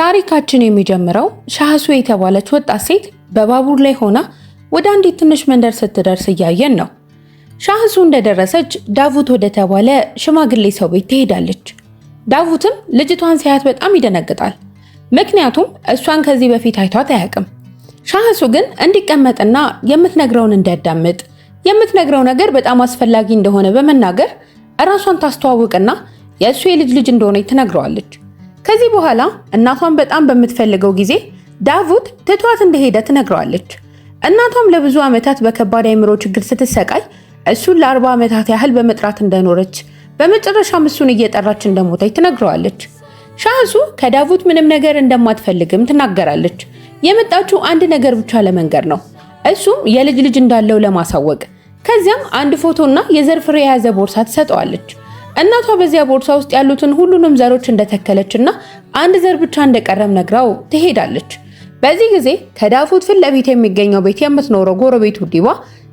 ታሪካችን የሚጀምረው ሻህሱ የተባለች ወጣት ሴት በባቡር ላይ ሆና ወደ አንዲት ትንሽ መንደር ስትደርስ እያየን ነው። ሻህሱ እንደደረሰች ዳውት ወደ ተባለ ሽማግሌ ሰው ቤት ትሄዳለች። ዳውትም ልጅቷን ሲያያት በጣም ይደነግጣል። ምክንያቱም እሷን ከዚህ በፊት አይቷት አያውቅም። ሻህሱ ግን እንዲቀመጥና የምትነግረውን እንዲያዳምጥ የምትነግረው ነገር በጣም አስፈላጊ እንደሆነ በመናገር እራሷን ታስተዋውቅና የእሱ የልጅ ልጅ እንደሆነ ትነግረዋለች። ከዚህ በኋላ እናቷን በጣም በምትፈልገው ጊዜ ዳውት ትቷት እንደሄደ ትነግረዋለች። እናቷም ለብዙ ዓመታት በከባድ አእምሮ ችግር ስትሰቃይ እሱን ለ40 ዓመታት ያህል በመጥራት እንደኖረች በመጨረሻም እሱን እየጠራች እንደሞተች ትነግረዋለች። ሻህሱ ከዳውት ምንም ነገር እንደማትፈልግም ትናገራለች። የመጣችው አንድ ነገር ብቻ ለመንገር ነው፣ እሱም የልጅ ልጅ እንዳለው ለማሳወቅ። ከዚያም አንድ ፎቶና የዘር ፍሬ የያዘ ቦርሳ ትሰጠዋለች። እናቷ በዚያ ቦርሳ ውስጥ ያሉትን ሁሉንም ዘሮች እንደተከለችና አንድ ዘር ብቻ እንደቀረም ነግራው ትሄዳለች። በዚህ ጊዜ ከዳውት ፊት ለፊት የሚገኘው ቤት የምትኖረው ጎረቤቱ ዲባ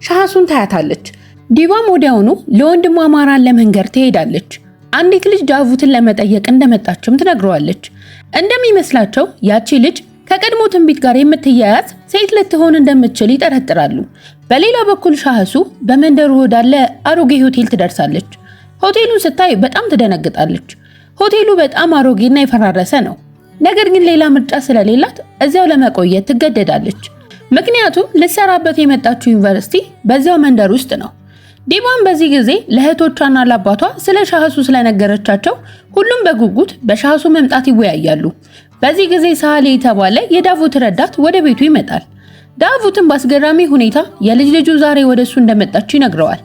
ሻህሱን ታያታለች። ዲባም ወዲያውኑ ለወንድሟ ማራን ለመንገር ትሄዳለች። አንዲት ልጅ ዳውትን ለመጠየቅ እንደመጣችም ትነግረዋለች። እንደሚመስላቸው ያቺ ልጅ ከቀድሞ ትንቢት ጋር የምትያያዝ ሴት ልትሆን እንደምትችል ይጠረጥራሉ። በሌላ በኩል ሻህሱ በመንደሩ ወዳለ አሮጌ ሆቴል ትደርሳለች። ሆቴሉን ስታይ በጣም ትደነግጣለች። ሆቴሉ በጣም አሮጌና የፈራረሰ ነው። ነገር ግን ሌላ ምርጫ ስለሌላት እዚያው ለመቆየት ትገደዳለች። ምክንያቱም ልትሰራበት የመጣችው ዩኒቨርሲቲ በዚያው መንደር ውስጥ ነው። ዲባም በዚህ ጊዜ ለእህቶቿና ለአባቷ ስለ ሻህሱ ስለነገረቻቸው ሁሉም በጉጉት በሻህሱ መምጣት ይወያያሉ። በዚህ ጊዜ ሳህሌ የተባለ የዳውት ረዳት ወደ ቤቱ ይመጣል። ዳውትም በአስገራሚ ሁኔታ የልጅ ልጁ ዛሬ ወደሱ እንደመጣች ይነግረዋል።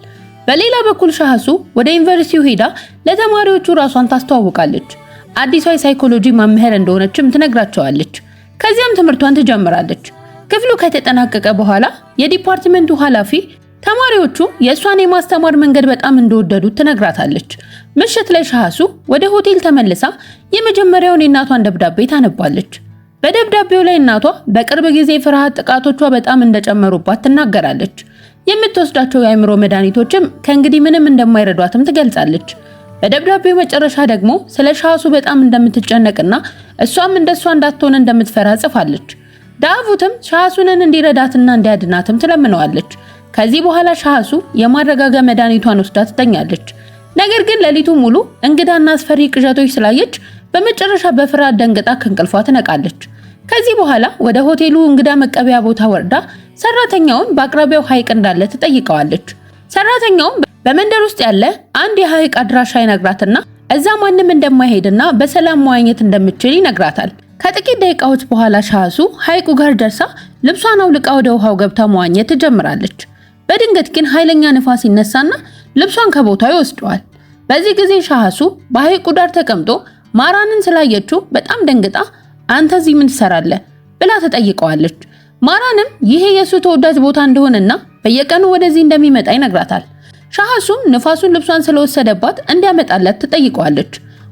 በሌላ በኩል ሻህሱ ወደ ዩኒቨርሲቲው ሄዳ ለተማሪዎቹ ራሷን ታስተዋውቃለች። አዲሷ የሳይኮሎጂ መምህር እንደሆነችም ትነግራቸዋለች። ከዚያም ትምህርቷን ትጀምራለች። ክፍሉ ከተጠናቀቀ በኋላ የዲፓርትመንቱ ኃላፊ ተማሪዎቹ የእሷን የማስተማር መንገድ በጣም እንደወደዱት ትነግራታለች። ምሽት ላይ ሻህሱ ወደ ሆቴል ተመልሳ የመጀመሪያውን የእናቷን ደብዳቤ ታነባለች። በደብዳቤው ላይ እናቷ በቅርብ ጊዜ ፍርሃት ጥቃቶቿ በጣም እንደጨመሩባት ትናገራለች። የምትወስዳቸው የአእምሮ መድኃኒቶችም ከእንግዲህ ምንም እንደማይረዷትም ትገልጻለች። በደብዳቤው መጨረሻ ደግሞ ስለ ሻህሱ በጣም እንደምትጨነቅና እሷም እንደሷ እንዳትሆን እንደምትፈራ ጽፋለች። ዳውትም ሻህሱንን እንዲረዳትና እንዲያድናትም ትለምነዋለች። ከዚህ በኋላ ሻህሱ የማረጋጋ መድኃኒቷን ወስዳ ትተኛለች። ነገር ግን ሌሊቱ ሙሉ እንግዳና አስፈሪ ቅዠቶች ስላየች በመጨረሻ በፍርሃት ደንግጣ ከእንቅልፏ ትነቃለች። ከዚህ በኋላ ወደ ሆቴሉ እንግዳ መቀበያ ቦታ ወርዳ ሰራተኛውን በአቅራቢያው ሐይቅ እንዳለ ትጠይቀዋለች። ሰራተኛውም በመንደር ውስጥ ያለ አንድ የሐይቅ አድራሻ ይነግራትና እዛ ማንም እንደማይሄድና በሰላም መዋኘት እንደምትችል ይነግራታል። ከጥቂት ደቂቃዎች በኋላ ሻህሱ ሐይቁ ጋር ደርሳ ልብሷን አውልቃ ወደ ውሃው ገብታ መዋኘት ትጀምራለች። በድንገት ግን ኃይለኛ ንፋስ ይነሳና ልብሷን ከቦታው ይወስደዋል። በዚህ ጊዜ ሻህሱ በሐይቁ ዳር ተቀምጦ ማራንን ስላየችው በጣም ደንግጣ አንተ እዚህ ምን ትሰራለህ ብላ ተጠይቀዋለች። ማራንም ይሄ የሱ ተወዳጅ ቦታ እንደሆነና በየቀኑ ወደዚህ እንደሚመጣ ይነግራታል። ሻህሱም ንፋሱን ልብሷን ስለወሰደባት እንዲያመጣላት ትጠይቀዋለች።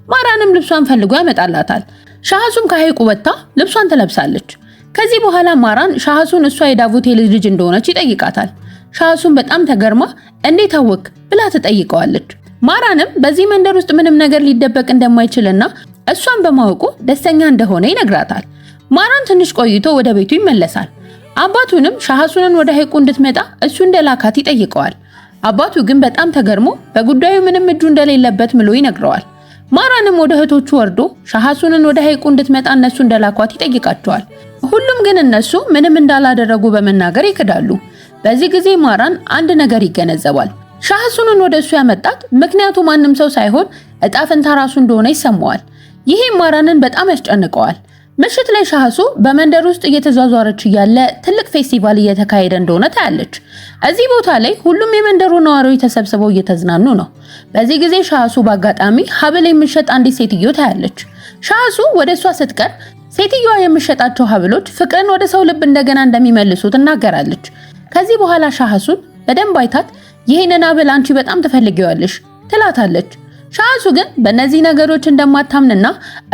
ማራንም ልብሷን ፈልጎ ያመጣላታል። ሻህሱም ከሐይቁ ወጥታ ልብሷን ትለብሳለች። ከዚህ በኋላ ማራን ሻህሱን እሷ የዳውት የልጅ ልጅ እንደሆነች ይጠይቃታል። ሻህሱም በጣም ተገርማ እንዴት አወቅ ብላ ትጠይቀዋለች። ማራንም በዚህ መንደር ውስጥ ምንም ነገር ሊደበቅ እንደማይችልና እሷን በማወቁ ደስተኛ እንደሆነ ይነግራታል። ማራን ትንሽ ቆይቶ ወደ ቤቱ ይመለሳል። አባቱንም ሻህሱንን ወደ ሐይቁ እንድትመጣ እሱ እንደላካት ይጠይቀዋል። አባቱ ግን በጣም ተገርሞ በጉዳዩ ምንም እጁ እንደሌለበት ምሎ ይነግረዋል። ማራንም ወደ እህቶቹ ወርዶ ሻህሱንን ወደ ሐይቁ እንድትመጣ እነሱ እንደላኳት ይጠይቃቸዋል። ሁሉም ግን እነሱ ምንም እንዳላደረጉ በመናገር ይክዳሉ። በዚህ ጊዜ ማራን አንድ ነገር ይገነዘባል። ሻህሱንን ወደሱ ያመጣት ምክንያቱ ማንም ሰው ሳይሆን እጣ ፈንታ ራሱ እንደሆነ ይሰማዋል። ይሄ ማራንን በጣም ያስጨንቀዋል። ምሽት ላይ ሻህሱ በመንደር ውስጥ እየተዟዟረች እያለ ትልቅ ፌስቲቫል እየተካሄደ እንደሆነ ታያለች። እዚህ ቦታ ላይ ሁሉም የመንደሩ ነዋሪዎች ተሰብስበው እየተዝናኑ ነው። በዚህ ጊዜ ሻህሱ በአጋጣሚ ሀብል የምትሸጥ አንዲት ሴትዮ ታያለች። ሻህሱ ወደ እሷ ስትቀርብ ሴትዮዋ የምትሸጣቸው ሀብሎች ፍቅርን ወደ ሰው ልብ እንደገና እንደሚመልሱ ትናገራለች። ከዚህ በኋላ ሻህሱን በደንብ አይታት ይህንን ሀብል አንቺ በጣም ትፈልጊዋለሽ ትላታለች። ሻህሱ ግን በእነዚህ ነገሮች እንደማታምንና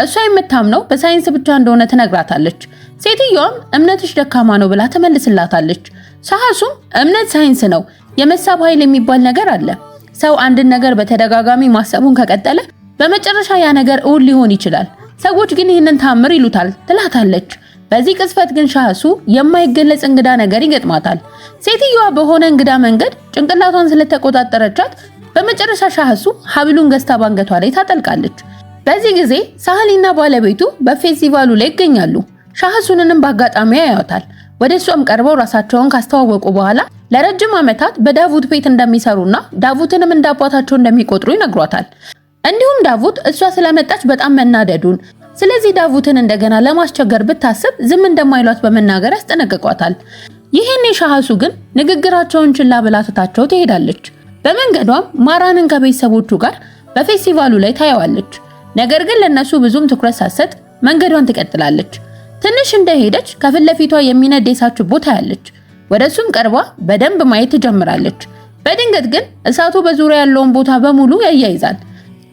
እሷ የምታምነው በሳይንስ ብቻ እንደሆነ ትነግራታለች። ሴትዮዋም እምነትሽ ደካማ ነው ብላ ትመልስላታለች። ሻህሱም እምነት ሳይንስ ነው፣ የመሳብ ኃይል የሚባል ነገር አለ። ሰው አንድን ነገር በተደጋጋሚ ማሰቡን ከቀጠለ በመጨረሻ ያ ነገር እውን ሊሆን ይችላል። ሰዎች ግን ይህንን ታምር ይሉታል ትላታለች። በዚህ ቅጽበት ግን ሻህሱ የማይገለጽ እንግዳ ነገር ይገጥማታል። ሴትዮዋ በሆነ እንግዳ መንገድ ጭንቅላቷን ስለተቆጣጠረቻት በመጨረሻ ሻህሱ ሀብሉን ገዝታ ባንገቷ ላይ ታጠልቃለች። በዚህ ጊዜ ሳህሊና ባለቤቱ በፌስቲቫሉ ላይ ይገኛሉ። ሻህሱንንም በአጋጣሚ ያዩታል። ወደሷም ቀርበው ራሳቸውን ካስተዋወቁ በኋላ ለረጅም ዓመታት በዳቡት ቤት እንደሚሰሩና ዳቡትንም እንዳባታቸው እንደሚቆጥሩ ይነግሯታል። እንዲሁም ዳቡት እሷ ስለመጣች በጣም መናደዱን፣ ስለዚህ ዳቡትን እንደገና ለማስቸገር ብታስብ ዝም እንደማይሏት በመናገር ያስጠነቅቋታል። ይህኔ ሻህሱ ግን ንግግራቸውን ችላ ብላ ትታቸው ትሄዳለች። በመንገዷም ማራንን ከቤተሰቦቹ ጋር በፌስቲቫሉ ላይ ታየዋለች። ነገር ግን ለነሱ ብዙም ትኩረት ሳትሰጥ መንገዷን ትቀጥላለች። ትንሽ እንደሄደች ከፊት ለፊቷ የሚነድ የእሳት ችቦ ታያለች። ወደሱም ቀርባ በደንብ ማየት ትጀምራለች። በድንገት ግን እሳቱ በዙሪያ ያለውን ቦታ በሙሉ ያያይዛል።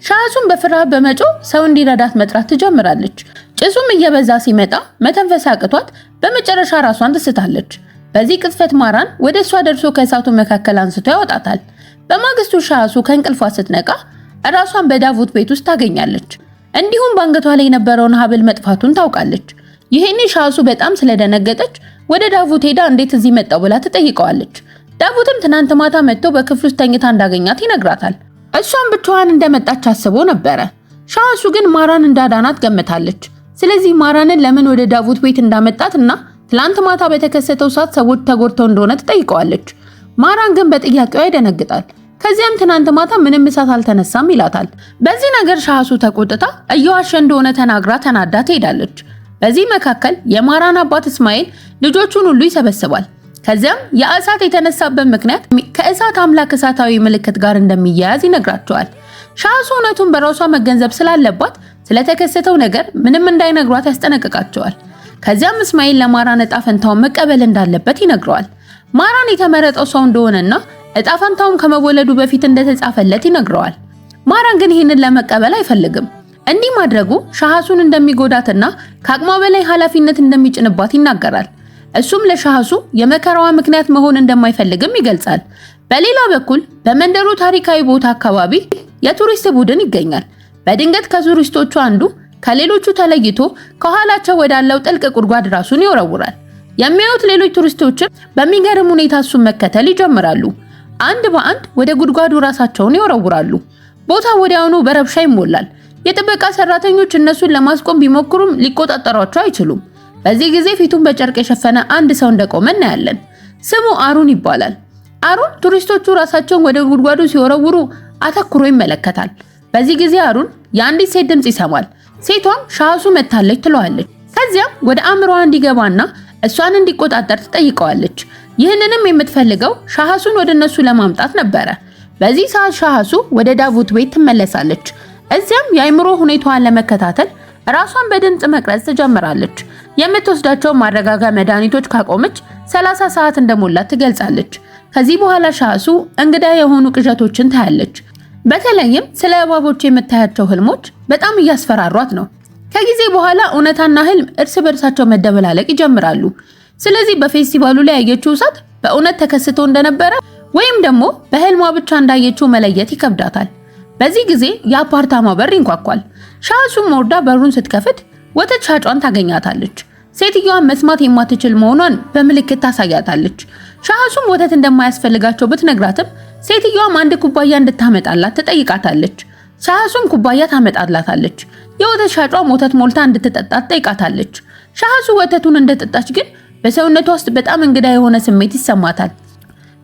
ሻህሱን በፍርሃት በመጮህ ሰው እንዲረዳት መጥራት ትጀምራለች። ጭሱም እየበዛ ሲመጣ መተንፈስ አቅቷት በመጨረሻ ራሷን ትስታለች። በዚህ ቅጽበት ማራን ወደ እሷ ደርሶ ከእሳቱ መካከል አንስቶ ያወጣታል። በማግስቱ ሻህሱ ከእንቅልፏ ስትነቃ ራሷን በዳቡት ቤት ውስጥ ታገኛለች። እንዲሁም በአንገቷ ላይ የነበረውን ሀብል መጥፋቱን ታውቃለች። ይሄኔ ሻህሱ በጣም ስለደነገጠች ወደ ዳቡት ሄዳ እንዴት እዚህ መጣው ብላ ትጠይቀዋለች። ዳቡትም ትናንት ማታ መጥቶ በክፍል ውስጥ ተኝታ እንዳገኛት ይነግራታል። እሷም ብቻዋን እንደመጣች አስቦ ነበረ። ሻህሱ ግን ማራን እንዳዳናት ገምታለች። ስለዚህ ማራንን ለምን ወደ ዳቡት ቤት እንዳመጣትና ትናንት ማታ በተከሰተው ሰዓት ሰዎች ተጎድተው እንደሆነ ትጠይቀዋለች። ማራን ግን በጥያቄዋ ይደነግጣል። ከዚያም ትናንት ማታ ምንም እሳት አልተነሳም ይላታል። በዚህ ነገር ሻህሱ ተቆጥታ እየዋሸ እንደሆነ ተናግራ ተናዳ ትሄዳለች። በዚህ መካከል የማራን አባት እስማኤል ልጆቹን ሁሉ ይሰበስባል። ከዚያም የእሳት የተነሳበት ምክንያት ከእሳት አምላክ እሳታዊ ምልክት ጋር እንደሚያያዝ ይነግራቸዋል። ሻህሱ እውነቱን በራሷ መገንዘብ ስላለባት ስለተከሰተው ነገር ምንም እንዳይነግሯት ያስጠነቅቃቸዋል። ከዚያም እስማኤል ለማራን እጣ ፈንታውን መቀበል እንዳለበት ይነግረዋል። ማራን የተመረጠው ሰው እንደሆነና እጣ ፈንታውን ከመወለዱ በፊት እንደተጻፈለት ይነግረዋል። ማራን ግን ይህንን ለመቀበል አይፈልግም። እንዲህ ማድረጉ ሻህሱን እንደሚጎዳትና ከአቅሟ በላይ ኃላፊነት እንደሚጭንባት ይናገራል። እሱም ለሻህሱ የመከራዋ ምክንያት መሆን እንደማይፈልግም ይገልጻል። በሌላ በኩል በመንደሩ ታሪካዊ ቦታ አካባቢ የቱሪስት ቡድን ይገኛል። በድንገት ከቱሪስቶቹ አንዱ ከሌሎቹ ተለይቶ ከኋላቸው ወዳለው ጥልቅ ጉድጓድ ራሱን ይወረውራል። የሚያዩት ሌሎች ቱሪስቶችም በሚገርም ሁኔታ እሱን መከተል ይጀምራሉ። አንድ በአንድ ወደ ጉድጓዱ ራሳቸውን ይወረውራሉ። ቦታው ወዲያውኑ በረብሻ ይሞላል። የጥበቃ ሰራተኞች እነሱን ለማስቆም ቢሞክሩም ሊቆጣጠሯቸው አይችሉም። በዚህ ጊዜ ፊቱን በጨርቅ የሸፈነ አንድ ሰው እንደቆመ እናያለን። ስሙ አሩን ይባላል። አሩን ቱሪስቶቹ ራሳቸውን ወደ ጉድጓዱ ሲወረውሩ አተኩሮ ይመለከታል። በዚህ ጊዜ አሩን የአንዲት ሴት ድምጽ ይሰማል። ሴቷም ሻህሱ መታለች ትለዋለች። ከዚያም ወደ አእምሮዋ እንዲገባና እሷን እንዲቆጣጠር ትጠይቀዋለች። ይህንንም የምትፈልገው ሻህሱን ወደ እነሱ ለማምጣት ነበረ። በዚህ ሰዓት ሻህሱ ወደ ዳቡት ቤት ትመለሳለች። እዚያም የአእምሮ ሁኔታዋን ለመከታተል ራሷን በድምጽ መቅረጽ ትጀምራለች። የምትወስዳቸው ማረጋጋ መድኃኒቶች ካቆመች 30 ሰዓት እንደሞላት ትገልጻለች። ከዚህ በኋላ ሻህሱ እንግዳ የሆኑ ቅዠቶችን ታያለች። በተለይም ስለ እባቦች የምታያቸው ህልሞች በጣም እያስፈራሯት ነው። ከጊዜ በኋላ እውነታና ህልም እርስ በርሳቸው መደበላለቅ ይጀምራሉ። ስለዚህ በፌስቲቫሉ ላይ ያየችው እሳት በእውነት ተከስቶ እንደነበረ ወይም ደግሞ በህልሟ ብቻ እንዳየችው መለየት ይከብዳታል። በዚህ ጊዜ የአፓርታማው በር ይንኳኳል። ሻህሱም ወርዳ በሩን ስትከፍት ወተት ሻጯን ታገኛታለች። ሴትዮዋን መስማት የማትችል መሆኗን በምልክት ታሳያታለች። ሻህሱም ወተት እንደማያስፈልጋቸው ብትነግራትም ሴትዮዋም አንድ ኩባያ እንድታመጣላት ትጠይቃታለች። ሻህሱም ኩባያ ታመጣላታለች። የወተት ሻጯም ወተት ሞልታ እንድትጠጣ ትጠይቃታለች። ሻህሱ ወተቱን እንደጠጣች ግን በሰውነቷ ውስጥ በጣም እንግዳ የሆነ ስሜት ይሰማታል።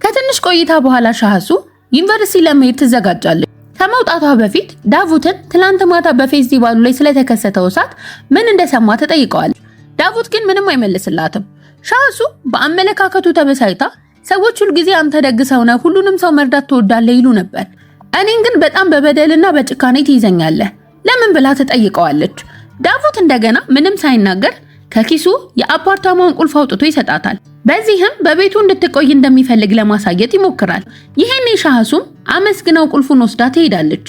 ከትንሽ ቆይታ በኋላ ሻህሱ ዩኒቨርሲቲ ለመሄድ ትዘጋጃለች። ከመውጣቷ በፊት ዳቡትን ትላንት ማታ በፌስቲቫሉ ላይ ስለተከሰተው እሳት ምን እንደሰማ ትጠይቀዋለች። ዳቡት ግን ምንም አይመልስላትም። ሻህሱ በአመለካከቱ ተበሳይታ ሰዎች ሁሉ ጊዜ አንተ ደግ ሰው ነህ፣ ሁሉንም ሰው መርዳት ትወዳለህ ይሉ ነበር፣ እኔን ግን በጣም በበደልና በጭካኔ ትይዘኛለህ ለምን ብላ ትጠይቀዋለች። ዳቡት እንደገና ምንም ሳይናገር ከኪሱ የአፓርታማውን ቁልፍ አውጥቶ ይሰጣታል። በዚህም በቤቱ እንድትቆይ እንደሚፈልግ ለማሳየት ይሞክራል። ይሄኔ ሻህሱም አመስግናው ቁልፉን ወስዳ ትሄዳለች።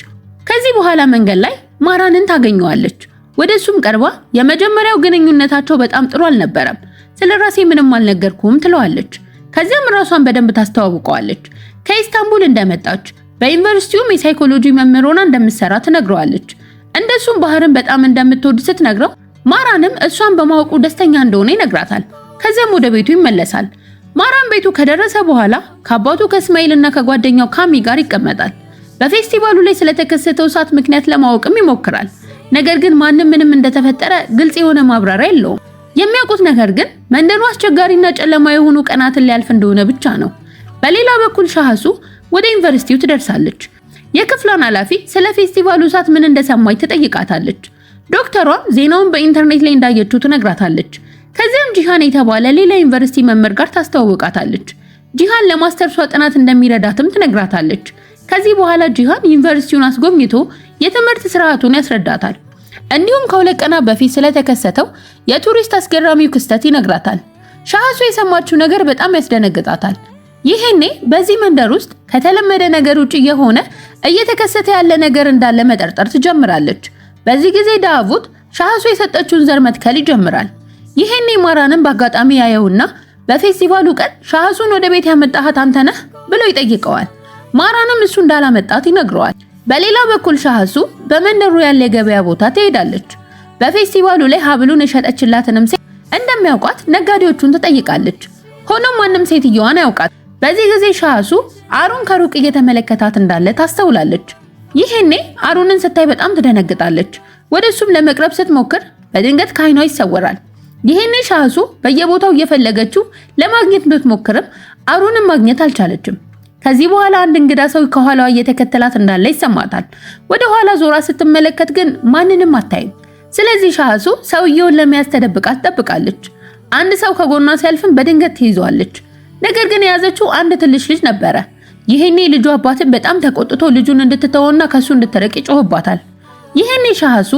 ከዚህ በኋላ መንገድ ላይ ማራንን ታገኘዋለች። ወደሱም ቀርባ የመጀመሪያው ግንኙነታቸው በጣም ጥሩ አልነበረም፣ ስለራሴ ምንም አልነገርኩም ትለዋለች። ከዚያም ራሷን በደንብ ታስተዋውቀዋለች። ከኢስታንቡል እንደመጣች በዩኒቨርሲቲውም የሳይኮሎጂ መምህር ሆና እንደምትሰራ ትነግረዋለች። እንደሱም ባህርን በጣም እንደምትወድ ስትነግረው ማራንም እሷን በማወቁ ደስተኛ እንደሆነ ይነግራታል። ከዚያም ወደ ቤቱ ይመለሳል። ማራን ቤቱ ከደረሰ በኋላ ከአባቱ ከእስማኤልና ከጓደኛው ካሚ ጋር ይቀመጣል። በፌስቲቫሉ ላይ ስለተከሰተው እሳት ምክንያት ለማወቅም ይሞክራል። ነገር ግን ማንም ምንም እንደተፈጠረ ግልጽ የሆነ ማብራሪያ የለውም። የሚያውቁት ነገር ግን መንደሩ አስቸጋሪና ጨለማ የሆኑ ቀናትን ሊያልፍ እንደሆነ ብቻ ነው። በሌላ በኩል ሻህሱ ወደ ዩኒቨርሲቲው ትደርሳለች። የክፍሏን ኃላፊ ስለ ፌስቲቫሉ እሳት ምን እንደሰማች ትጠይቃታለች። ዶክተሯም ዜናውን በኢንተርኔት ላይ እንዳየችው ትነግራታለች። ከዚያም ጂሃን የተባለ ሌላ ዩኒቨርሲቲ መምህር ጋር ታስተዋውቃታለች። ጂሃን ለማስተርሷ ጥናት እንደሚረዳትም ትነግራታለች። ከዚህ በኋላ ጂሃን ዩኒቨርሲቲውን አስጎብኝቶ የትምህርት ስርዓቱን ያስረዳታል። እንዲሁም ከሁለት ቀናት በፊት ስለተከሰተው የቱሪስት አስገራሚው ክስተት ይነግራታል። ሻህሱ የሰማችው ነገር በጣም ያስደነግጣታል። ይሄኔ በዚህ መንደር ውስጥ ከተለመደ ነገር ውጪ የሆነ እየተከሰተ ያለ ነገር እንዳለ መጠርጠር ትጀምራለች። በዚህ ጊዜ ዳቡት ሻህሱ የሰጠችውን ዘር መትከል ይጀምራል። ይሄኔ ማራንም በአጋጣሚ ያየውና በፌስቲቫሉ ቀን ሻህሱን ወደ ቤት ያመጣሃት አንተ ነህ ብሎ ይጠይቀዋል። ማራንም እሱ እንዳላመጣት ይነግረዋል። በሌላ በኩል ሻህሱ በመንደሩ ያለ የገበያ ቦታ ትሄዳለች። በፌስቲቫሉ ላይ ሀብሉን የሸጠችላትንም ሴት እንደሚያውቋት ነጋዴዎቹን ትጠይቃለች። ሆኖም ማንም ሴትየዋን ያውቃት። በዚህ ጊዜ ሻህሱ አሩን ከሩቅ እየተመለከታት እንዳለ ታስተውላለች። ይሄኔ አሩንን ስታይ በጣም ትደነግጣለች። ወደሱም ለመቅረብ ስትሞክር በድንገት ከዓይኗ ይሰወራል። ይሄኔ ሻህሱ በየቦታው እየፈለገችው ለማግኘት ብትሞክርም አሩንን ማግኘት አልቻለችም። ከዚህ በኋላ አንድ እንግዳ ሰው ከኋላዋ እየተከተላት እንዳለ ይሰማታል። ወደ ኋላ ዞራ ስትመለከት ግን ማንንም አታይም። ስለዚህ ሻህሱ ሰውየውን ለመያዝ ተደብቃ ትጠብቃለች። አንድ ሰው ከጎኗ ሲያልፍም በድንገት ትይዘዋለች። ነገር ግን የያዘችው አንድ ትንሽ ልጅ ነበረ። ይሄኔ ልጁ አባትን በጣም ተቆጥቶ ልጁን እንድትተወና ከሱ እንድትርቅ ይጮህባታል። ይሄኔ ሻህሱ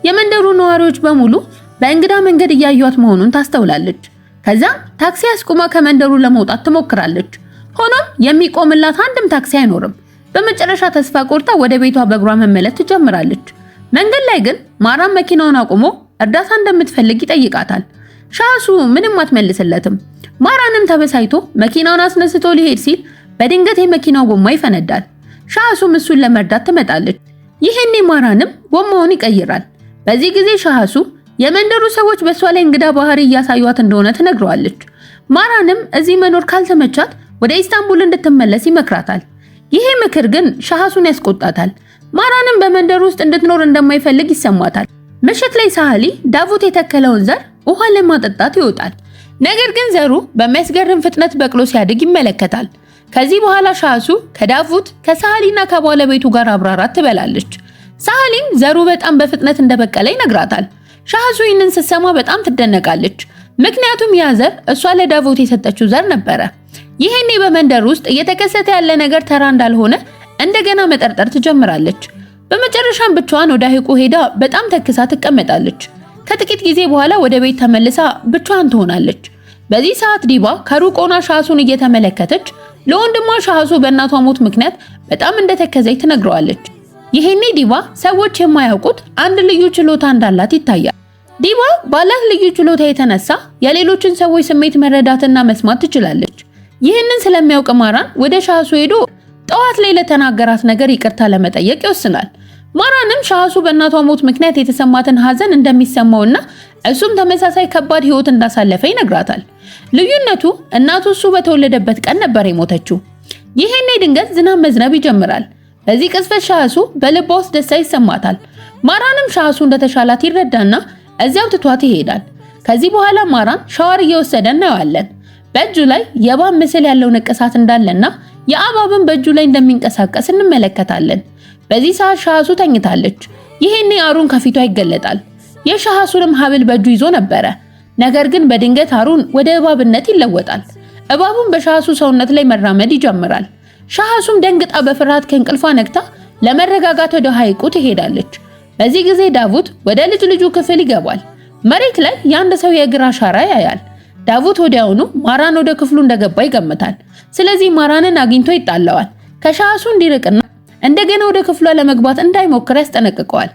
የመንደሩ ነዋሪዎች በሙሉ በእንግዳ መንገድ እያዩት መሆኑን ታስተውላለች። ከዛም ታክሲ አስቁማ ከመንደሩ ለመውጣት ትሞክራለች። ሆኖም የሚቆምላት አንድም ታክሲ አይኖርም። በመጨረሻ ተስፋ ቆርጣ ወደ ቤቷ በእግሯ መመለስ ትጀምራለች። መንገድ ላይ ግን ማራም መኪናውን አቁሞ እርዳታ እንደምትፈልግ ይጠይቃታል። ሻህሱ ምንም አትመልስለትም። ማራንም ተበሳይቶ መኪናውን አስነስቶ ሊሄድ ሲል በድንገት የመኪናው ጎማ ይፈነዳል። ሻህሱም እሱን ለመርዳት ትመጣለች። ይሄኔ ማራንም ጎማውን ይቀይራል። በዚህ ጊዜ ሻህሱ የመንደሩ ሰዎች በሷ ላይ እንግዳ ባህሪ እያሳዩት እንደሆነ ትነግረዋለች። ማራንም እዚህ መኖር ካልተመቻት ወደ ኢስታንቡል እንድትመለስ ይመክራታል። ይሄ ምክር ግን ሻህሱን ያስቆጣታል። ማራንም በመንደሩ ውስጥ እንድትኖር እንደማይፈልግ ይሰማታል። ምሽት ላይ ሳህሊ ዳቡት የተከለውን ዘር ውሃ ለማጠጣት ይወጣል። ነገር ግን ዘሩ በሚያስገርም ፍጥነት በቅሎ ሲያድግ ይመለከታል። ከዚህ በኋላ ሻህሱ ከዳቡት ከሳህሊና ከባለቤቱ ጋር አብራራት ትበላለች። ሳህሊም ዘሩ በጣም በፍጥነት እንደበቀለ ይነግራታል። ሻህሱ ይህንን ስትሰማ በጣም ትደነቃለች። ምክንያቱም ያ ዘር እሷ ለዳቡት የሰጠችው ዘር ነበረ። ይሄኔ በመንደር ውስጥ እየተከሰተ ያለ ነገር ተራ እንዳልሆነ እንደገና መጠርጠር ትጀምራለች። በመጨረሻም ብቻዋን ወደ ሐይቁ ሄዳ በጣም ተክሳ ትቀመጣለች። ከጥቂት ጊዜ በኋላ ወደ ቤት ተመልሳ ብቻዋን ትሆናለች። በዚህ ሰዓት ዲባ ከሩቅ ሆና ሻህሱን እየተመለከተች ለወንድሟ ሻህሱ በእናቷ ሞት ምክንያት በጣም እንደተከዘች ትነግረዋለች። ይሄኔ ዲባ ሰዎች የማያውቁት አንድ ልዩ ችሎታ እንዳላት ይታያል። ዲባ ባላት ልዩ ችሎታ የተነሳ የሌሎችን ሰዎች ስሜት መረዳትና መስማት ትችላለች። ይህንን ስለሚያውቅ ማራን ወደ ሻህሱ ሄዶ ጠዋት ላይ ለተናገራት ነገር ይቅርታ ለመጠየቅ ይወስናል። ማራንም ሻህሱ በእናቷ ሞት ምክንያት የተሰማትን ሐዘን እንደሚሰማውና እሱም ተመሳሳይ ከባድ ህይወት እንዳሳለፈ ይነግራታል። ልዩነቱ እናቱ እሱ በተወለደበት ቀን ነበር የሞተችው። ይሄኔ ድንገት ዝናብ መዝነብ ይጀምራል። በዚህ ቅጽበት ሻህሱ በልቧ ውስጥ ደስታ ይሰማታል። ማራንም ሻህሱ እንደተሻላት ይረዳና እዚያው ትቷት ይሄዳል። ከዚህ በኋላ ማራን ሻወር እየወሰደ እናየዋለን። በእጁ ላይ የእባብ ምስል ያለው ንቅሳት እንዳለና የእባብን በእጁ ላይ እንደሚንቀሳቀስ እንመለከታለን። በዚህ ሰዓት ሻህሱ ተኝታለች። ይሄኔ አሩን ከፊቷ ይገለጣል። የሻህሱንም ሀብል በእጁ ይዞ ነበረ። ነገር ግን በድንገት አሩን ወደ እባብነት ይለወጣል። እባቡን በሻህሱ ሰውነት ላይ መራመድ ይጀምራል። ሻህሱም ደንግጣ በፍርሃት ከእንቅልፏ ነቅታ ለመረጋጋት ወደ ሐይቁ ትሄዳለች። በዚህ ጊዜ ዳቡት ወደ ልጁ ክፍል ይገባል። መሬት ላይ የአንድ ሰው የእግር አሻራ ያያል። ዳቡት ወዲያውኑ ማራን ወደ ክፍሉ እንደገባ ይገምታል። ስለዚህ ማራንን አግኝቶ ይጣላዋል። ከሻህሱ እንዲርቅና እንደገና ወደ ክፍሏ ለመግባት እንዳይሞክር ያስጠነቅቀዋል።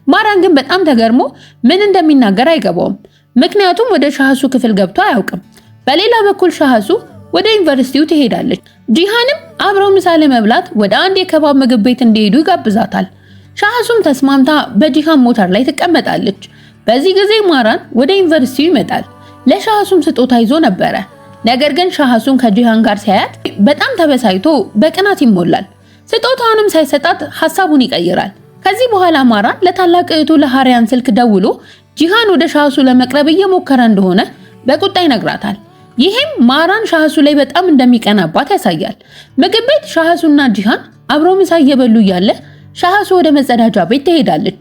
ማራን ግን በጣም ተገርሞ ምን እንደሚናገር አይገባውም። ምክንያቱም ወደ ሻህሱ ክፍል ገብቶ አያውቅም። በሌላ በኩል ሻህሱ ወደ ዩኒቨርሲቲው ትሄዳለች። ጂሃንም አብረው ምሳ ለመብላት ወደ አንድ የከባብ ምግብ ቤት እንዲሄዱ ይጋብዛታል። ሻህሱም ተስማምታ በጂሃን ሞተር ላይ ትቀመጣለች። በዚህ ጊዜ ማራን ወደ ዩኒቨርሲቲው ይመጣል። ለሻህሱም ስጦታ ይዞ ነበረ። ነገር ግን ሻህሱን ከጂሃን ጋር ሲያያት በጣም ተበሳይቶ በቅናት ይሞላል። ስጦታውንም ሳይሰጣት ሐሳቡን ይቀይራል። ከዚህ በኋላ ማራን ለታላቅ እህቱ ለሃሪያን ስልክ ደውሎ ጂሃን ወደ ሻህሱ ለመቅረብ እየሞከረ እንደሆነ በቁጣ ይነግራታል። ይህም ማራን ሻህሱ ላይ በጣም እንደሚቀናባት ያሳያል። ምግብ ቤት ሻህሱና ጂሃን አብረው ምሳ እየበሉ እያለ ሻህሱ ወደ መጸዳጃ ቤት ትሄዳለች።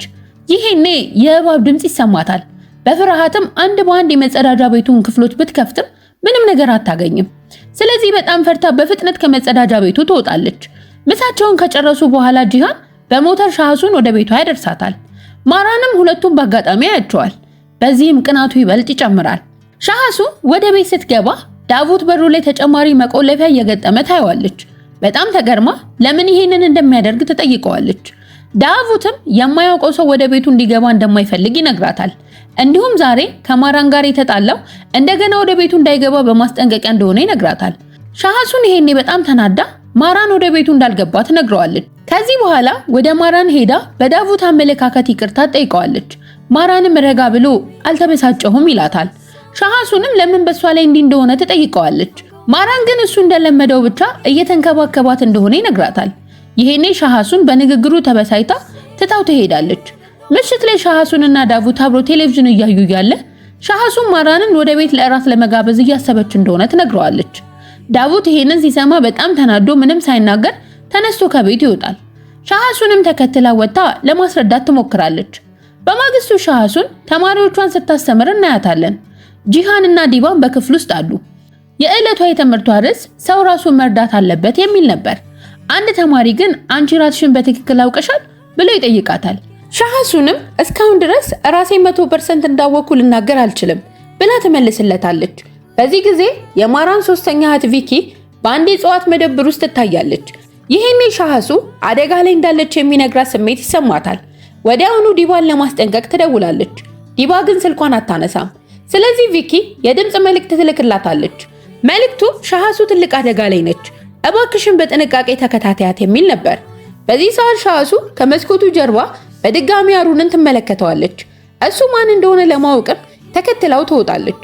ይሄኔ የእባብ ድምጽ ይሰማታል። በፍርሃትም አንድ በአንድ የመጸዳጃ ቤቱን ክፍሎች ብትከፍትም ምንም ነገር አታገኝም። ስለዚህ በጣም ፈርታ በፍጥነት ከመጸዳጃ ቤቱ ትወጣለች። ምሳቸውን ከጨረሱ በኋላ ጂሃን በሞተር ሻህሱን ወደ ቤቷ ያደርሳታል። ማራንም ሁለቱም በአጋጣሚ ያያቸዋል። በዚህም ቅናቱ ይበልጥ ይጨምራል። ሻህሱ ወደ ቤት ስትገባ ዳቡት በሩ ላይ ተጨማሪ መቆለፊያ እየገጠመ ታየዋለች። በጣም ተገርማ ለምን ይሄንን እንደሚያደርግ ትጠይቀዋለች። ዳቡትም የማያውቀው ሰው ወደ ቤቱ እንዲገባ እንደማይፈልግ ይነግራታል። እንዲሁም ዛሬ ከማራን ጋር የተጣላው እንደገና ወደ ቤቱ እንዳይገባ በማስጠንቀቂያ እንደሆነ ይነግራታል። ሻህሱን ይሄኔ በጣም ተናዳ ማራን ወደ ቤቱ እንዳልገባ ትነግረዋለች። ከዚህ በኋላ ወደ ማራን ሄዳ በዳቡት አመለካከት ይቅርታ ጠይቀዋለች። ማራንም ረጋ ብሎ አልተበሳጨሁም ይላታል። ሻህሱንም ለምን በሷ ላይ እንዲህ እንደሆነ ትጠይቀዋለች። ማራን ግን እሱ እንደለመደው ብቻ እየተንከባከባት እንደሆነ ይነግራታል። ይሄኔ ሻህሱን በንግግሩ ተበሳይታ ትታው ትሄዳለች። ምሽት ላይ ሻህሱንና ዳቡት አብሮ ቴሌቪዥን እያዩ ያለ ሻህሱን ማራንን ወደ ቤት ለእራት ለመጋበዝ እያሰበች እንደሆነ ትነግረዋለች። ዳቡት ይሄንን ሲሰማ በጣም ተናዶ ምንም ሳይናገር ተነስቶ ከቤት ይወጣል። ሻህሱንም ተከትላ ወጥታ ለማስረዳት ትሞክራለች። በማግስቱ ሻህሱን ተማሪዎቿን ስታስተምር እናያታለን። ጂሃንና ዲባን በክፍል ውስጥ አሉ። የዕለቷ የትምህርቷ ርዕስ ሰው ራሱን መርዳት አለበት የሚል ነበር። አንድ ተማሪ ግን አንቺ ራስሽን በትክክል አውቀሻል ብሎ ይጠይቃታል። ሻህሱንም እስካሁን ድረስ ራሴ 100% እንዳወኩ ልናገር አልችልም ብላ ትመልስለታለች። በዚህ ጊዜ የማራን ሶስተኛ እህት ቪኪ በአንድ የእጽዋት መደብር ውስጥ ትታያለች። ይሄኔ ሻህሱ አደጋ ላይ እንዳለች የሚነግራት ስሜት ይሰማታል። ወዲያውኑ ዲባን ለማስጠንቀቅ ትደውላለች። ዲባ ግን ስልኳን አታነሳም። ስለዚህ ቪኪ የድምጽ መልእክት ትልክላታለች። መልእክቱ ሻህሱ ትልቅ አደጋ ላይ ነች፣ እባክሽን በጥንቃቄ ተከታታያት የሚል ነበር። በዚህ ሰዓት ሻህሱ ከመስኮቱ ጀርባ በድጋሚ አሩንን ትመለከተዋለች። እሱ ማን እንደሆነ ለማወቅም ተከትላው ትወጣለች።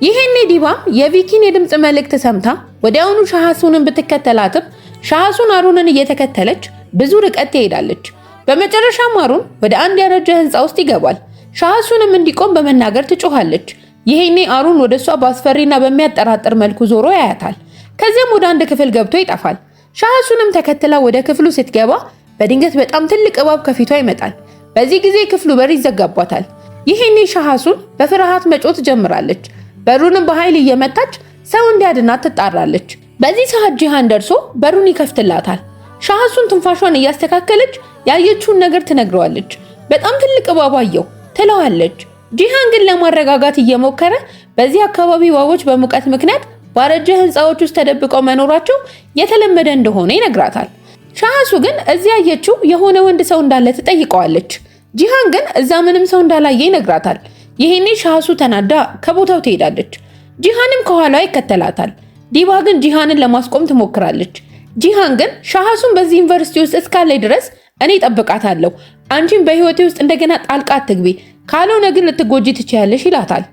ይሄኔ ዲባም የቪኪን የድምጽ መልእክት ሰምታ ወዲያውኑ ሻህሱንን ብትከተላትም ሻህሱን አሩንን እየተከተለች ብዙ ርቀት ትሄዳለች። በመጨረሻም አሩን ወደ አንድ ያረጀ ህንፃ ውስጥ ይገባል። ሻህሱንም እንዲቆም በመናገር ትጮኻለች። ይሄኔ አሩን ወደሷ በአስፈሪና በሚያጠራጥር መልኩ ዞሮ ያያታል። ከዚያም ወደ አንድ ክፍል ገብቶ ይጠፋል። ሻህሱንም ተከትላ ወደ ክፍሉ ስትገባ በድንገት በጣም ትልቅ እባብ ከፊቷ ይመጣል። በዚህ ጊዜ ክፍሉ በር ይዘጋባታል። ይሄኔ ሻህሱን በፍርሃት መጮህ ትጀምራለች። በሩንም በኃይል እየመታች ሰው እንዲያድናት ትጣራለች። በዚህ ሰዓት ጂሃን ደርሶ በሩን ይከፍትላታል። ሻህሱን ትንፋሿን እያስተካከለች ያየችውን ነገር ትነግረዋለች። በጣም ትልቅ እባብ አየሁ ትለዋለች። ጂሃን ግን ለማረጋጋት እየሞከረ በዚህ አካባቢ እባቦች በሙቀት ምክንያት ባረጀ ህንፃዎች ውስጥ ተደብቀው መኖራቸው የተለመደ እንደሆነ ይነግራታል። ሻህሱ ግን እዚያ ያየችው የሆነ ወንድ ሰው እንዳለ ትጠይቀዋለች። ጂሃን ግን እዛ ምንም ሰው እንዳላየ ይነግራታል። ይሄኔ ሻህሱ ተናዳ ከቦታው ትሄዳለች። ጂሃንም ከኋላዋ ይከተላታል። ዲባ ግን ጂሃንን ለማስቆም ትሞክራለች። ጂሃን ግን ሻህሱን በዚህ ዩኒቨርሲቲ ውስጥ እስካለይ ድረስ እኔ ጠብቃታለሁ፣ አንቺን በህይወቴ ውስጥ እንደገና ጣልቃ አትግቢ፣ ካልሆነ ግን ልትጎጂ ትችያለሽ ይላታል።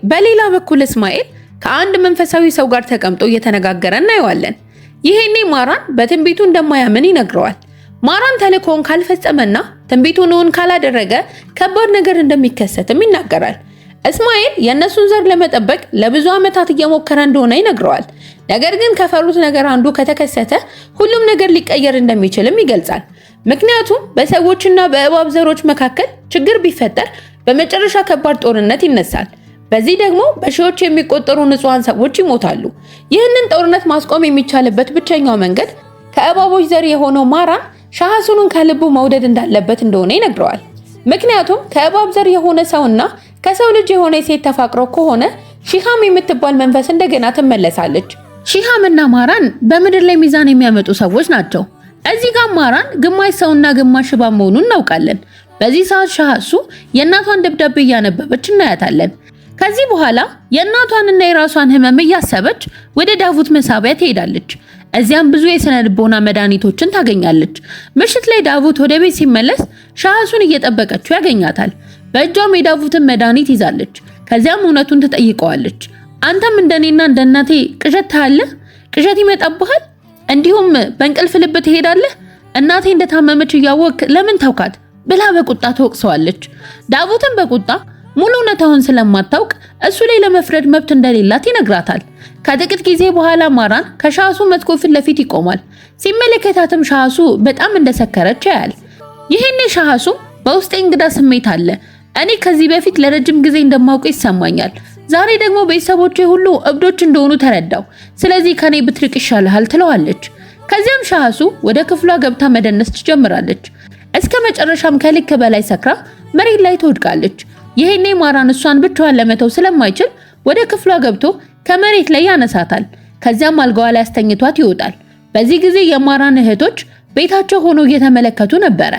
በሌላ በኩል እስማኤል ከአንድ መንፈሳዊ ሰው ጋር ተቀምጦ እየተነጋገረ እናየዋለን። ይሄኔ ማራን በትንቢቱ እንደማያምን ይነግረዋል። ማራን ተልእኮውን ካልፈጸመና ትንቢቱን እውን ካላደረገ ከባድ ነገር እንደሚከሰትም ይናገራል። እስማኤል የእነሱን ዘር ለመጠበቅ ለብዙ ዓመታት እየሞከረ እንደሆነ ይነግረዋል። ነገር ግን ከፈሩት ነገር አንዱ ከተከሰተ ሁሉም ነገር ሊቀየር እንደሚችልም ይገልጻል። ምክንያቱም በሰዎችና በእባብ ዘሮች መካከል ችግር ቢፈጠር በመጨረሻ ከባድ ጦርነት ይነሳል። በዚህ ደግሞ በሺዎች የሚቆጠሩ ንጹሃን ሰዎች ይሞታሉ። ይህንን ጦርነት ማስቆም የሚቻልበት ብቸኛው መንገድ ከእባቦች ዘር የሆነው ማራን ሻህሱንን ከልቡ መውደድ እንዳለበት እንደሆነ ይነግረዋል። ምክንያቱም ከእባብ ዘር የሆነ ሰውና ከሰው ልጅ የሆነ ሴት ተፋቅረው ከሆነ ሺሃም የምትባል መንፈስ እንደገና ትመለሳለች። ሺሃምና ማራን በምድር ላይ ሚዛን የሚያመጡ ሰዎች ናቸው። እዚህ ጋር ማራን ግማሽ ሰውና ግማሽ እባብ መሆኑን እናውቃለን። በዚህ ሰዓት ሻህሱ የእናቷን ደብዳቤ እያነበበች እናያታለን። ከዚህ በኋላ የእናቷንና የራሷን ህመም እያሰበች ወደ ዳቡት መሳቢያ ትሄዳለች። እዚያም ብዙ የስነ ልቦና መድኃኒቶችን ታገኛለች። ምሽት ላይ ዳዊት ወደ ቤት ሲመለስ ሻህሱን እየጠበቀችው ያገኛታል። በእጇም የዳዊትን መድኃኒት ይዛለች። ከዚያም እውነቱን ትጠይቀዋለች። አንተም እንደኔና እንደናቴ ቅዠት ታያለህ? ቅዠት ይመጣብሃል? እንዲሁም በእንቅልፍ ልብ ትሄዳለህ? እናቴ እንደታመመች እያወቅ ለምን ተውካት? ብላ በቁጣ ትወቅሰዋለች። ዳዊትም በቁጣ ሙሉ እውነታውን ስለማታውቅ እሱ ላይ ለመፍረድ መብት እንደሌላት ይነግራታል። ከጥቂት ጊዜ በኋላ ማራን ከሻህሱ መስኮት ፊት ለፊት ይቆማል። ሲመለከታትም ሻህሱ በጣም እንደሰከረች ያያል። ይሄኔ ሻህሱ በውስጤ እንግዳ ስሜት አለ። እኔ ከዚህ በፊት ለረጅም ጊዜ እንደማውቀው ይሰማኛል። ዛሬ ደግሞ ቤተሰቦቼ ሁሉ እብዶች እንደሆኑ ተረዳው። ስለዚህ ከኔ ብትርቅ ይሻልሃል ትለዋለች። ከዚያም ሻህሱ ወደ ክፍሏ ገብታ መደነስ ትጀምራለች። እስከ መጨረሻም ከልክ በላይ ሰክራ መሬት ላይ ትወድቃለች። ይሄኔ ማራን እሷን ብቻዋን ለመተው ስለማይችል ወደ ክፍሏ ገብቶ ከመሬት ላይ ያነሳታል። ከዚያም አልጋዋ ላይ አስተኝቷት ይወጣል። በዚህ ጊዜ የማራን እህቶች ቤታቸው ሆኖ እየተመለከቱ ነበረ።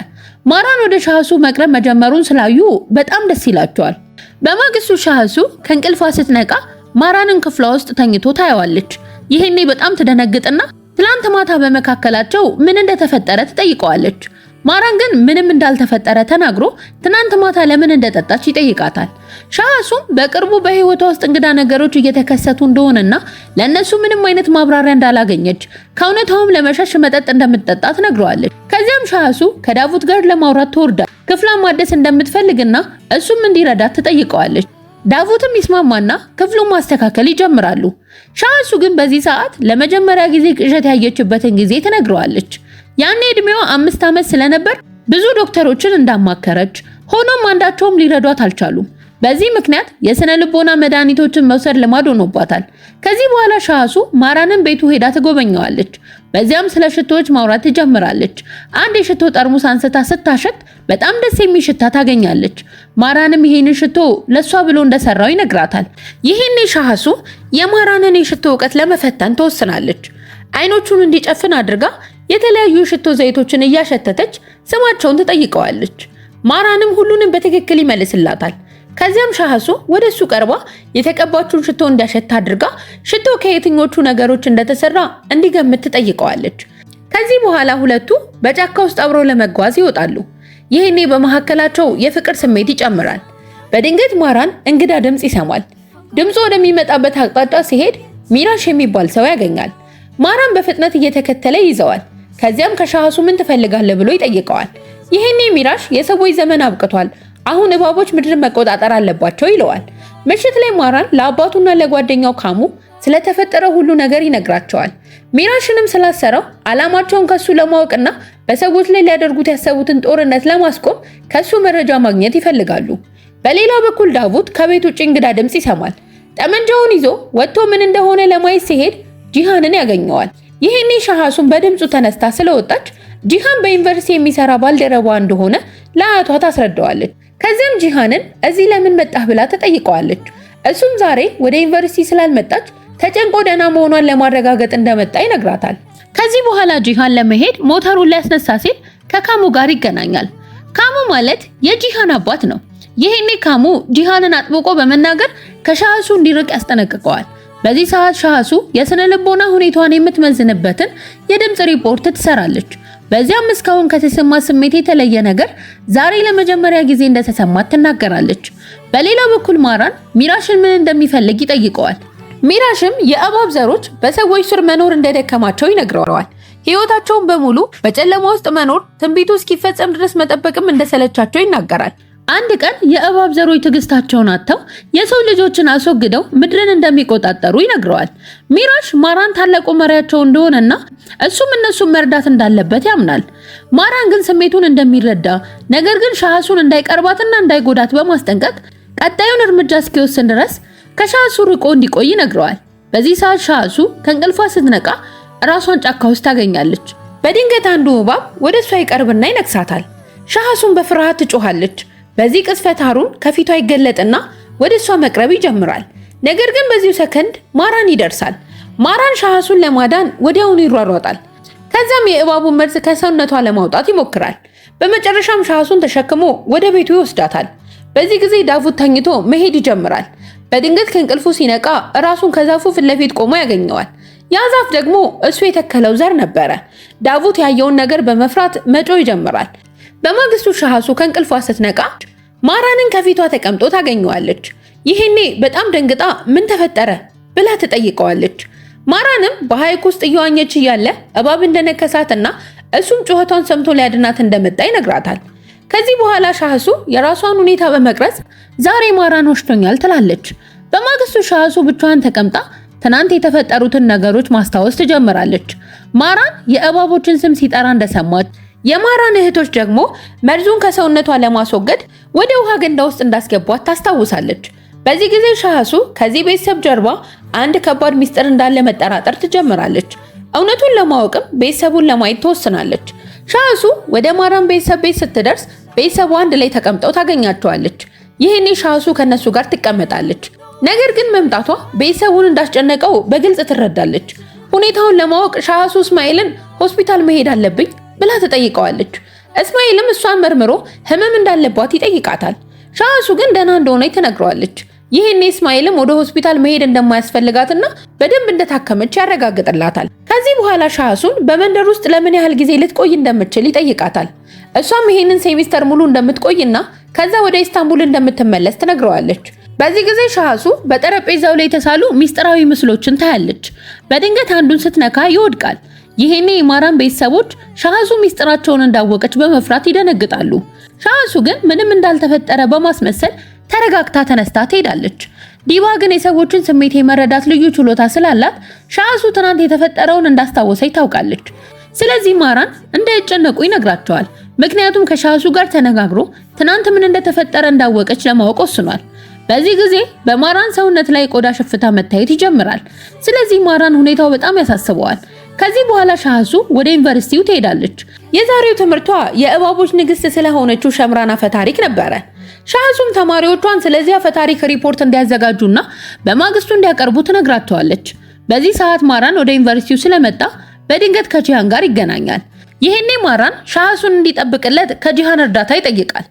ማራን ወደ ሻህሱ መቅረብ መጀመሩን ስላዩ በጣም ደስ ይላቸዋል። በማግስቱ ሻህሱ ከእንቅልፏ ስትነቃ ማራንን ክፍሏ ውስጥ ተኝቶ ታየዋለች። ይሄኔ በጣም ትደነግጥና ትላንት ማታ በመካከላቸው ምን እንደተፈጠረ ትጠይቀዋለች። ማራን ግን ምንም እንዳልተፈጠረ ተናግሮ ትናንት ማታ ለምን እንደጠጣች ይጠይቃታል። ሻህሱም በቅርቡ በህይወቷ ውስጥ እንግዳ ነገሮች እየተከሰቱ እንደሆነና ለነሱ ምንም አይነት ማብራሪያ እንዳላገኘች ከእውነታውም ለመሸሽ መጠጥ እንደምትጠጣ ትነግረዋለች። ከዚያም ሻህሱ ከዳዊት ጋር ለማውራት ተወርዳ ክፍሏን ማደስ እንደምትፈልግና እሱም እንዲረዳት ትጠይቀዋለች። ዳዊትም ይስማማና ክፍሉን ማስተካከል ይጀምራሉ። ሻህሱ ግን በዚህ ሰዓት ለመጀመሪያ ጊዜ ቅዠት ያየችበትን ጊዜ ትነግረዋለች። ያኔ እድሜዋ 5 ዓመት ስለነበር ብዙ ዶክተሮችን እንዳማከረች፣ ሆኖም አንዳቸውም ሊረዷት አልቻሉም። በዚህ ምክንያት የስነ ልቦና መድኃኒቶችን መውሰድ ልማድ ሆኖባታል። ከዚህ በኋላ ሻህሱ ማራንን ቤቱ ሄዳ ትጎበኘዋለች። በዚያም ስለ ሽቶዎች ማውራት ትጀምራለች። አንድ የሽቶ ጠርሙስ አንስታ ስታሸት በጣም ደስ የሚል ሽታ ታገኛለች። ማራንም ይሄንን ሽቶ ለሷ ብሎ እንደሰራው ይነግራታል። ይሄኔ ሻህሱ የማራንን የሽቶ ዕውቀት ለመፈተን ትወስናለች። አይኖቹን እንዲጨፍን አድርጋ የተለያዩ ሽቶ ዘይቶችን እያሸተተች ስማቸውን ትጠይቀዋለች። ማራንም ሁሉንም በትክክል ይመልስላታል። ከዚያም ሻህሱ ወደሱ ቀርባ የተቀባችውን ሽቶ እንዲያሸት አድርጋ ሽቶ ከየትኞቹ ነገሮች እንደተሰራ እንዲገምት ትጠይቀዋለች። ከዚህ በኋላ ሁለቱ በጫካ ውስጥ አብረው ለመጓዝ ይወጣሉ። ይሄኔ በመካከላቸው የፍቅር ስሜት ይጨምራል። በድንገት ማራን እንግዳ ድምጽ ይሰማል። ድምጹ ወደሚመጣበት አቅጣጫ ሲሄድ ሚራሽ የሚባል ሰው ያገኛል። ማራን በፍጥነት እየተከተለ ይዘዋል። ከዚያም ከሻህሱ ምን ትፈልጋለህ ብሎ ይጠይቀዋል። ይሄኔ ሚራሽ የሰዎች ዘመን አብቅቷል፣ አሁን እባቦች ምድርን መቆጣጠር አለባቸው ይለዋል። ምሽት ላይ ማራን ለአባቱና ለጓደኛው ካሙ ስለተፈጠረ ሁሉ ነገር ይነግራቸዋል። ሚራሽንም ስላሰረው ዓላማቸውን ከሱ ለማወቅና በሰዎች ላይ ሊያደርጉት ያሰቡትን ጦርነት ለማስቆም ከሱ መረጃ ማግኘት ይፈልጋሉ። በሌላ በኩል ዳዊት ከቤት ውጭ እንግዳ ድምጽ ይሰማል። ጠመንጃውን ይዞ ወጥቶ ምን እንደሆነ ለማየት ሲሄድ ጂሃንን ያገኘዋል። ይሄኔ ሻህሱን በድምጹ ተነስታ ስለወጣች ጂሃን በዩኒቨርሲቲ የሚሰራ ባልደረባ እንደሆነ ለአያቷ ታስረዳዋለች። ከዚያም ጂሃንን እዚህ ለምን መጣህ ብላ ተጠይቀዋለች። እሱም ዛሬ ወደ ዩኒቨርሲቲ ስላልመጣች ተጨንቆ ደህና መሆኗን ለማረጋገጥ እንደመጣ ይነግራታል። ከዚህ በኋላ ጂሃን ለመሄድ ሞተሩን ሊያስነሳ ሲል ከካሙ ጋር ይገናኛል። ካሙ ማለት የጂሃን አባት ነው። ይሄኔ ካሙ ጂሃንን አጥብቆ በመናገር ከሻህሱ እንዲርቅ ያስጠነቅቀዋል። በዚህ ሰዓት ሻህሱ የስነ ልቦና ሁኔታዋን የምትመዝንበትን የድምጽ ሪፖርት ትሰራለች። በዚያም እስካሁን ከተሰማ ስሜት የተለየ ነገር ዛሬ ለመጀመሪያ ጊዜ እንደተሰማት ትናገራለች። በሌላ በኩል ማራን ሚራሽን ምን እንደሚፈልግ ይጠይቀዋል። ሚራሽም የእባብ ዘሮች በሰዎች ስር መኖር እንደደከማቸው ይነግረዋል። ህይወታቸውን በሙሉ በጨለማ ውስጥ መኖር ትንቢቱ እስኪፈጸም ድረስ መጠበቅም እንደሰለቻቸው ይናገራል። አንድ ቀን የእባብ ዘሮች ትዕግስታቸውን አጥተው የሰው ልጆችን አስወግደው ምድርን እንደሚቆጣጠሩ ይነግረዋል። ሚራሽ ማራን ታላቁ መሪያቸው እንደሆነና እሱም እነሱን መርዳት እንዳለበት ያምናል። ማራን ግን ስሜቱን እንደሚረዳ ነገር ግን ሻህሱን እንዳይቀርባትና እንዳይጎዳት በማስጠንቀቅ ቀጣዩን እርምጃ እስኪወስን ድረስ ከሻህሱ ርቆ እንዲቆይ ይነግረዋል። በዚህ ሰዓት ሻህሱ ከእንቅልፏ ስትነቃ ራሷን ጫካ ውስጥ ታገኛለች። በድንገት አንዱ እባብ ወደሷ ይቀርብና ይነክሳታል። ሻህሱን በፍርሃት ትጮሃለች። በዚህ ቅስፈት ሃሩን ከፊቷ ይገለጥና ወደሷ መቅረብ ይጀምራል። ነገር ግን በዚሁ ሰከንድ ማራን ይደርሳል። ማራን ሻህሱን ለማዳን ወዲያውኑ ይሯሯጣል። ከዛም የእባቡን መርዝ ከሰውነቷ ለማውጣት ይሞክራል። በመጨረሻም ሻህሱን ተሸክሞ ወደ ቤቱ ይወስዳታል። በዚህ ጊዜ ዳዊት ተኝቶ መሄድ ይጀምራል። በድንገት ከእንቅልፉ ሲነቃ ራሱን ከዛፉ ፊት ለፊት ቆሞ ያገኘዋል። ያ ዛፍ ደግሞ እሱ የተከለው ዘር ነበረ። ዳዊት ያየውን ነገር በመፍራት መጮህ ይጀምራል። በማግስቱ ሻሃሱ ከእንቅልፏ ስትነቃ ማራንን ከፊቷ ተቀምጦ ታገኘዋለች። ይሄኔ በጣም ደንግጣ ምን ተፈጠረ ብላ ትጠይቀዋለች። ማራንም በሐይቅ ውስጥ እየዋኘች እያለ እባብ እንደነከሳትና እሱም ጩኸቷን ሰምቶ ሊያድናት እንደመጣ ይነግራታል። ከዚህ በኋላ ሻሃሱ የራሷን ሁኔታ በመቅረጽ ዛሬ ማራን ወሽቶኛል ትላለች። በማግስቱ ሻሃሱ ብቻዋን ተቀምጣ ትናንት የተፈጠሩትን ነገሮች ማስታወስ ትጀምራለች። ማራን የእባቦችን ስም ሲጠራ እንደሰማች፣ የማራን እህቶች ደግሞ መርዙን ከሰውነቷ ለማስወገድ ወደ ውሃ ገንዳ ውስጥ እንዳስገቧት ታስታውሳለች። በዚህ ጊዜ ሻሃሱ ከዚህ ቤተሰብ ጀርባ አንድ ከባድ ሚስጥር እንዳለ መጠራጠር ትጀምራለች። እውነቱን ለማወቅም ቤተሰቡን ለማየት ትወስናለች። ሻሃሱ ወደ ማራን ቤተሰብ ቤት ስትደርስ ቤተሰቡ አንድ ላይ ተቀምጠው ታገኛቸዋለች። ይህኔ ሻሃሱ ከነሱ ጋር ትቀመጣለች። ነገር ግን መምጣቷ ቤተሰቡን እንዳስጨነቀው በግልጽ ትረዳለች። ሁኔታውን ለማወቅ ሻሃሱ እስማኤልን ሆስፒታል መሄድ አለብኝ ብላ ትጠይቀዋለች። እስማኤልም እሷን መርምሮ ህመም እንዳለባት ይጠይቃታል። ሻሃሱ ግን ደህና እንደሆነች ትነግረዋለች። ይህኔ እስማኤልም ወደ ሆስፒታል መሄድ እንደማያስፈልጋትና በደንብ እንደታከመች ያረጋግጥላታል። ከዚህ በኋላ ሻሃሱን በመንደር ውስጥ ለምን ያህል ጊዜ ልትቆይ እንደምትችል ይጠይቃታል። እሷም ይሄንን ሴሚስተር ሙሉ እንደምትቆይና ከዛ ወደ ኢስታንቡል እንደምትመለስ ትነግረዋለች። በዚህ ጊዜ ሻሃሱ በጠረጴዛው ላይ የተሳሉ ሚስጥራዊ ምስሎችን ታያለች። በድንገት አንዱን ስትነካ ይወድቃል። ይሄኔ የማራን ቤተሰቦች ሻሃሱ ሚስጥራቸውን እንዳወቀች በመፍራት ይደነግጣሉ። ሻሃሱ ግን ምንም እንዳልተፈጠረ በማስመሰል ተረጋግታ ተነስታ ትሄዳለች። ዲባ ግን የሰዎችን ስሜት የመረዳት ልዩ ችሎታ ስላላት ሻሃሱ ትናንት የተፈጠረውን እንዳስታወሰች ታውቃለች። ስለዚህ ማራን እንዳይጨነቁ ይነግራቸዋል። ምክንያቱም ከሻሃሱ ጋር ተነጋግሮ ትናንት ምን እንደተፈጠረ እንዳወቀች ለማወቅ ወስኗል። በዚህ ጊዜ በማራን ሰውነት ላይ ቆዳ ሽፍታ መታየት ይጀምራል። ስለዚህ ማራን ሁኔታው በጣም ያሳስበዋል። ከዚህ በኋላ ሻሃሱ ወደ ዩኒቨርሲቲው ትሄዳለች። የዛሬው ትምህርቷ የእባቦች ንግስት ስለሆነችው ሸምራን አፈታሪክ ነበረ። ሻሃሱም ተማሪዎቿን ስለዚህ አፈታሪክ ሪፖርት እንዲያዘጋጁና በማግስቱ እንዲያቀርቡ ትነግራቸዋለች። በዚህ ሰዓት ማራን ወደ ዩኒቨርሲቲው ስለመጣ በድንገት ከጂሃን ጋር ይገናኛል። ይሄኔ ማራን ሻሃሱን እንዲጠብቅለት ከጂሃን እርዳታ ይጠይቃል።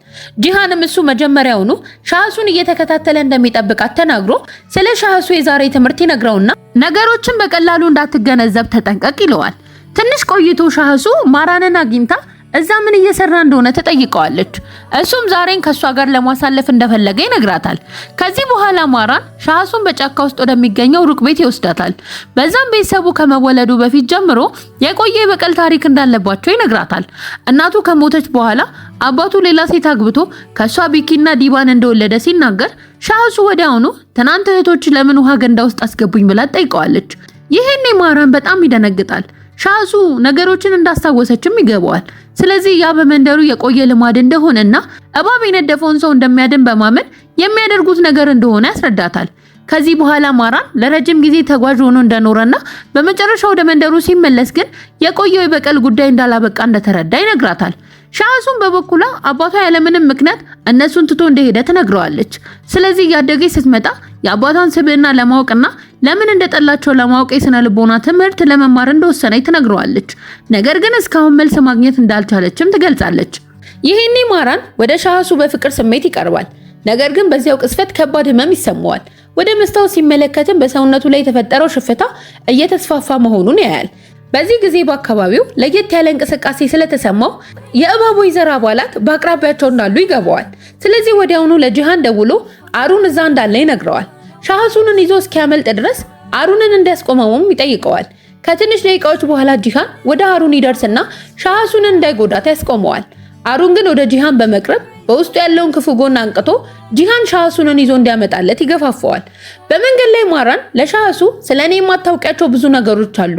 ጂሃንም እሱ መጀመሪያውኑ ሻሃሱን እየተከታተለ እንደሚጠብቃት ተናግሮ ስለ ሻሃሱ የዛሬ ትምህርት ይነግረውና ነገሮችን በቀላሉ እንዳትገነዘብ ተጠንቀቅ ይለዋል። ትንሽ ቆይቶ ሻሃሱ ማራንን አግኝታ እዛ ምን እየሰራ እንደሆነ ተጠይቀዋለች። እሱም ዛሬን ከሷ ጋር ለማሳለፍ እንደፈለገ ይነግራታል። ከዚህ በኋላ ማራን ሻሃሱን በጫካ ውስጥ ወደሚገኘው ሩቅ ቤት ይወስዳታል። በዛም ቤተሰቡ ከመወለዱ በፊት ጀምሮ የቆየ በቀል ታሪክ እንዳለባቸው ይነግራታል። እናቱ ከሞተች በኋላ አባቱ ሌላ ሴት አግብቶ ከሷ ቢኪና ዲባን እንደወለደ ሲናገር ሻሃሱ ወዲያውኑ ትናንት እህቶች ለምን ውሃ ገንዳ ውስጥ አስገቡኝ ብላ ጠይቀዋለች። ይሄኔ ማራን በጣም ይደነግጣል። ሻሃሱ ነገሮችን እንዳስታወሰችም ይገባዋል። ስለዚህ ያ በመንደሩ የቆየ ልማድ እንደሆነና እባብ የነደፈውን ሰው እንደሚያድን በማመን የሚያደርጉት ነገር እንደሆነ ያስረዳታል። ከዚህ በኋላ ማራን ለረጅም ጊዜ ተጓዥ ሆኖ እንደኖረና በመጨረሻ ወደ መንደሩ ሲመለስ ግን የቆየው የበቀል ጉዳይ እንዳላበቃ እንደተረዳ ይነግራታል። ሻሃሱን በበኩሏ አባቷ ያለምንም ምክንያት እነሱን ትቶ እንደሄደ ትነግረዋለች። ስለዚህ ያደገች ስትመጣ የአባቷን ስብዕና ለማወቅና ለምን እንደጠላቸው ለማወቅ የስነ ልቦና ትምህርት ለመማር እንደወሰነች ትነግረዋለች። ነገር ግን እስካሁን መልስ ማግኘት እንዳልቻለችም ትገልጻለች። ይሄኔ ማራን ወደ ሻሃሱ በፍቅር ስሜት ይቀርባል። ነገር ግን በዚያው ቅስፈት ከባድ ህመም ይሰማዋል። ወደ መስታወት ሲመለከትም በሰውነቱ ላይ የተፈጠረው ሽፍታ እየተስፋፋ መሆኑን ያያል። በዚህ ጊዜ በአካባቢው ለየት ያለ እንቅስቃሴ ስለተሰማው የእባቦች ዘር አባላት በአቅራቢያቸው እንዳሉ ይገባዋል። ስለዚህ ወዲያውኑ ለጂሃን ደውሎ አሩን እዛ እንዳለ ይነግረዋል። ሻሃሱንን ይዞ እስኪያመልጥ ድረስ አሩንን እንዲያስቆመውም ይጠይቀዋል። ከትንሽ ደቂቃዎች በኋላ ጂሃን ወደ አሩን ይደርስና ሻሃሱንን እንዳይጎዳት ያስቆመዋል። አሩን ግን ወደ ጂሃን በመቅረብ በውስጡ ያለውን ክፉ ጎን አንቅቶ ጂሃን ሻሃሱንን ይዞ እንዲያመጣለት ይገፋፈዋል። በመንገድ ላይ ማራን ለሻሃሱ ስለኔ የማታውቂያቸው ብዙ ነገሮች አሉ፣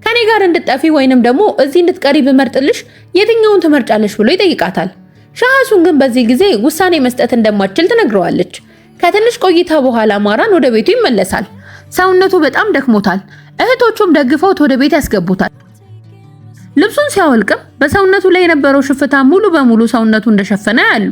ከኔ ጋር እንድትጠፊ ወይንም ደግሞ እዚህ እንድትቀሪ ብመርጥልሽ የትኛውን ትመርጫለሽ ብሎ ይጠይቃታል። ሻሃሱን ግን በዚህ ጊዜ ውሳኔ መስጠት እንደማትችል ትነግረዋለች። ከትንሽ ቆይታ በኋላ ማራን ወደ ቤቱ ይመለሳል። ሰውነቱ በጣም ደክሞታል። እህቶቹም ደግፈውት ወደ ቤት ያስገቡታል። ልብሱን ሲያወልቅም በሰውነቱ ላይ የነበረው ሽፍታ ሙሉ በሙሉ ሰውነቱ እንደሸፈነ ያሉ።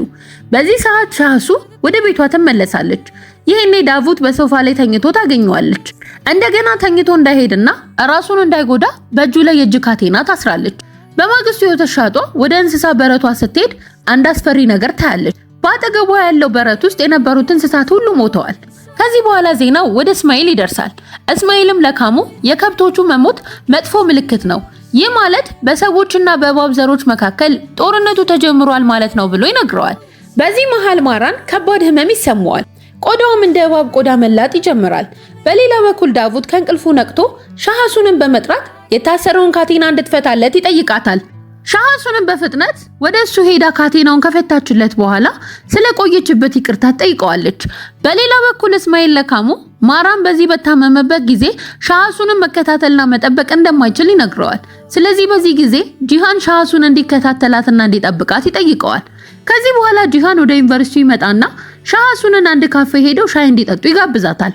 በዚህ ሰዓት ሻሃሱ ወደ ቤቷ ትመለሳለች። ይሄኔ ዳዊት በሶፋ ላይ ተኝቶ ታገኘዋለች። እንደገና ተኝቶ እንዳይሄድና ራሱን እንዳይጎዳ በእጁ ላይ የእጅ ካቴና ታስራለች። በማግስቱ የተሻጧ ወደ እንስሳ በረቷ ስትሄድ አንድ አስፈሪ ነገር ታያለች። በአጠገቧ ያለው በረት ውስጥ የነበሩት እንስሳት ሁሉ ሞተዋል። ከዛ ከዚህ በኋላ ዜናው ወደ እስማኤል ይደርሳል። እስማኤልም ለካሙ የከብቶቹ መሞት መጥፎ ምልክት ነው፣ ይህ ማለት በሰዎችና በእባብ ዘሮች መካከል ጦርነቱ ተጀምሯል ማለት ነው ብሎ ይነግረዋል። በዚህ መሃል ማራን ከባድ ህመም ይሰማዋል። ቆዳውም እንደ እባብ ቆዳ መላጥ ይጀምራል። በሌላ በኩል ዳዊት ከእንቅልፉ ነቅቶ ሻሃሱንን በመጥራት የታሰረውን ካቴና እንድትፈታለት ይጠይቃታል። ሻሃሱንን በፍጥነት ወደ እሱ ሄዳ ካቴናውን ከፈታችለት በኋላ ስለቆየችበት ይቅርታ ጠይቀዋለች። በሌላ በኩል እስማኤል ለካሙ ማራን በዚህ በታመመበት ጊዜ ሻሃሱንን መከታተልና መጠበቅ እንደማይችል ይነግረዋል። ስለዚህ በዚህ ጊዜ ጂሃን ሻሃሱን እንዲከታተላትና እንዲጠብቃት ይጠይቀዋል። ከዚህ በኋላ ጂሃን ወደ ዩኒቨርሲቲ ይመጣና ሻሃሱንን አንድ ካፌ ሄደው ሻይ እንዲጠጡ ይጋብዛታል።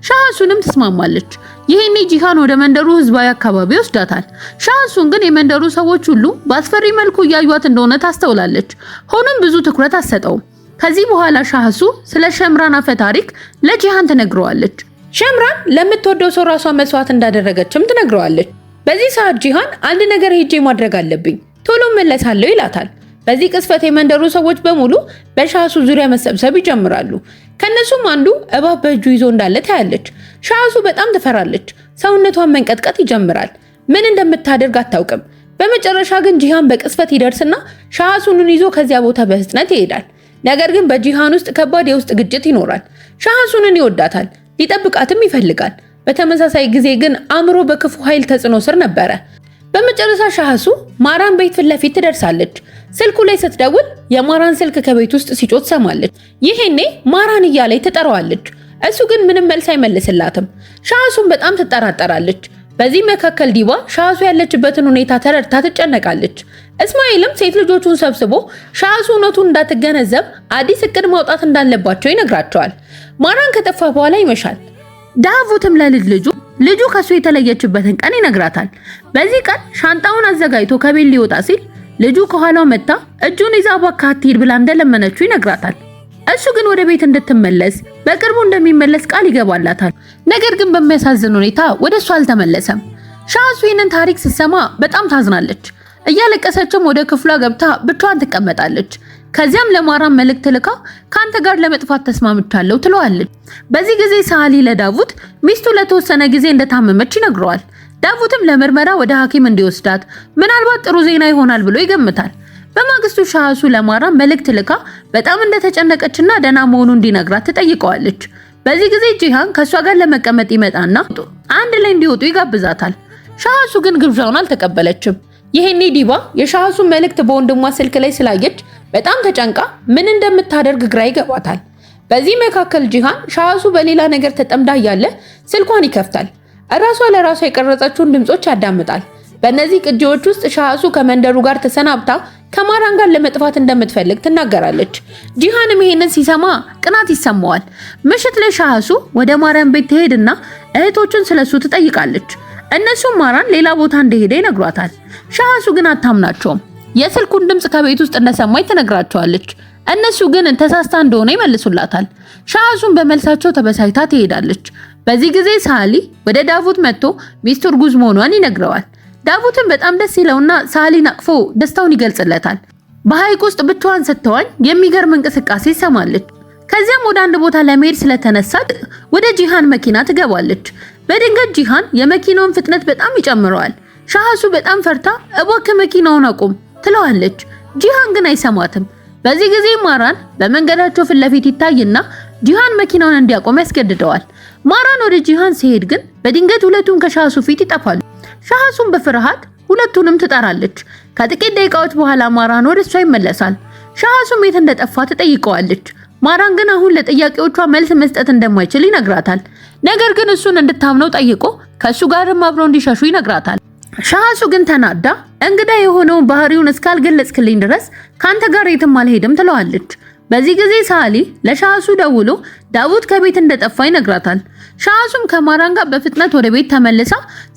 ሻሃሱንም ትስማማለች። ይሄኔ ጂሃን ወደ መንደሩ ህዝባዊ አካባቢ ወስዳታል። ሻሃሱን ግን የመንደሩ ሰዎች ሁሉ በአስፈሪ መልኩ እያዩት እንደሆነ ታስተውላለች። ሆኖም ብዙ ትኩረት አትሰጠውም። ከዚህ በኋላ ሻሃሱ ስለ ሸምራን አፈ ታሪክ ለጂሃን ትነግረዋለች። ሸምራን ለምትወደው ሰው ራሷ መስዋዕት እንዳደረገችም ትነግረዋለች። በዚህ ሰዓት ጂሃን አንድ ነገር ሄጄ ማድረግ አለብኝ፣ ቶሎ መለሳለሁ ይላታል። በዚህ ቅስፈት የመንደሩ ሰዎች በሙሉ በሻሃሱ ዙሪያ መሰብሰብ ይጀምራሉ። ከነሱም አንዱ እባብ በእጁ ይዞ እንዳለ ታያለች። ሻሃሱ በጣም ትፈራለች። ሰውነቷን መንቀጥቀጥ ይጀምራል። ምን እንደምታደርግ አታውቅም። በመጨረሻ ግን ጂሃን በቅስፈት ይደርስና ሻሃሱንን ይዞ ከዚያ ቦታ በፍጥነት ይሄዳል። ነገር ግን በጂሃን ውስጥ ከባድ የውስጥ ግጭት ይኖራል። ሻሃሱንን ይወዳታል፣ ሊጠብቃትም ይፈልጋል። በተመሳሳይ ጊዜ ግን አእምሮ በክፉ ኃይል ተጽዕኖ ስር ነበረ። በመጨረሻ ሻሃሱ ማራን ቤት ፊት ለፊት ትደርሳለች። ስልኩ ላይ ስትደውል የማራን ስልክ ከቤት ውስጥ ሲጮህ ትሰማለች። ይሄኔ ማራን እያለች ትጠራዋለች። እሱ ግን ምንም መልስ አይመልስላትም። ሻሃሱን በጣም ትጠራጠራለች። በዚህ መካከል ዲባ ሻሃሱ ያለችበትን ሁኔታ ተረድታ ትጨነቃለች። እስማኤልም ሴት ልጆቹን ሰብስቦ ሻሃሱ እውነቱን እንዳትገነዘብ አዲስ እቅድ ማውጣት እንዳለባቸው ይነግራቸዋል። ማራን ከጠፋ በኋላ ይመሻል። ዳዊትም ልጁ ከሱ የተለየችበትን ቀን ይነግራታል። በዚህ ቀን ሻንጣውን አዘጋጅቶ ከቤት ሊወጣ ሲል ልጁ ከኋላው መጣ እጁን ይዛ እባክህ አትሂድ ብላ እንደለመነችው ይነግራታል። እሱ ግን ወደ ቤት እንድትመለስ በቅርቡ እንደሚመለስ ቃል ይገባላታል። ነገር ግን በሚያሳዝን ሁኔታ ወደ እሱ አልተመለሰም። ሻሃሱ ይህንን ታሪክ ስትሰማ በጣም ታዝናለች። እያለቀሰችም ወደ ክፍሏ ገብታ ብቻዋን ትቀመጣለች። ከዚያም ለማራን መልእክት ልካ ካንተ ጋር ለመጥፋት ተስማምቻለሁ ትለዋለች። በዚህ ጊዜ ሳሊ ለዳዊት ሚስቱ ለተወሰነ ጊዜ እንደታመመች ይነግረዋል። ዳዊትም ለምርመራ ወደ ሐኪም እንዲወስዳት ምናልባት ጥሩ ዜና ይሆናል ብሎ ይገምታል። በማግስቱ ሻሃሱ ለማራን መልእክት ልካ በጣም እንደተጨነቀችና ደህና መሆኑን እንዲነግራት ትጠይቀዋለች። በዚህ ጊዜ ጂሃን ከሷ ጋር ለመቀመጥ ይመጣና አንድ ላይ እንዲወጡ ይጋብዛታል። ሻሃሱ ግን ግብዣውን አልተቀበለችም። ይሄኔ ዲባ የሻሃሱን መልእክት በወንድሟ ስልክ ላይ ስላየች በጣም ተጨንቃ ምን እንደምታደርግ ግራ ይገባታል። በዚህ መካከል ጂሃን ሻሃሱ በሌላ ነገር ተጠምዳ እያለ ስልኳን ይከፍታል። እራሷ ለራሷ የቀረጸችውን ድምጾች ያዳምጣል። በእነዚህ ቅጂዎች ውስጥ ሻሃሱ ከመንደሩ ጋር ተሰናብታ ከማራን ጋር ለመጥፋት እንደምትፈልግ ትናገራለች። ጂሃንም ይሄንን ሲሰማ ቅናት ይሰማዋል። ምሽት ላይ ሻሃሱ ወደ ማራን ቤት ትሄድና እህቶቹን ስለሱ ትጠይቃለች። እነሱም ማራን ሌላ ቦታ እንደሄደ ይነግሯታል። ሻሃሱ ግን አታምናቸውም። የስልኩን ድምጽ ከቤት ውስጥ እንደሰማች ትነግራቸዋለች። እነሱ ግን ተሳስታ እንደሆነ ይመልሱላታል። ሻሃሱን በመልሳቸው ተበሳይታ ትሄዳለች። በዚህ ጊዜ ሳሊ ወደ ዳዊት መጥቶ ሚስቱ እርጉዝ መሆኗን ይነግረዋል። ዳዊትም በጣም ደስ ይለውና ሳሊን አቅፎ ደስታውን ይገልጽለታል። በሐይቅ ውስጥ ብቻዋን ስትዋኝ የሚገርም እንቅስቃሴ ይሰማለች። ከዚያም ወደ አንድ ቦታ ለመሄድ ስለተነሳች ወደ ጂሃን መኪና ትገባለች። በድንገት ጂሃን የመኪናውን ፍጥነት በጣም ይጨምረዋል። ሻሃሱ በጣም ፈርታ እባክህ መኪናውን አቁም ትለዋለች። ጂሃን ግን አይሰማትም። በዚህ ጊዜ ማራን በመንገዳቸው ፊት ለፊት ይታይና ጂሃን መኪናውን እንዲያቆም ያስገድደዋል። ማራን ወደ ጂሃን ሲሄድ ግን በድንገት ሁለቱም ከሻሃሱ ፊት ይጠፋሉ። ሻሃሱን በፍርሃት ሁለቱንም ትጠራለች። ከጥቂት ደቂቃዎች በኋላ ማራን ወደ እሷ ይመለሳል። ሻሃሱም የት እንደጠፋ ትጠይቀዋለች። ማራን ግን አሁን ለጥያቄዎቿ መልስ መስጠት እንደማይችል ይነግራታል። ነገር ግን እሱን እንድታምነው ጠይቆ ከሱ ጋርም አብረው እንዲሸሹ ይነግራታል። ሻሃሱ ግን ተናዳ እንግዳ የሆነውን ባህሪውን እስካልገለጽክልኝ ድረስ ካንተ ጋር የትም አልሄድም ትለዋለች። በዚህ ጊዜ ሳሊ ለሻሃሱ ደውሎ ዳዊት ከቤት እንደጠፋ ይነግራታል። ሻሃሱም ከማራን ጋር በፍጥነት ወደ ቤት ተመልሳ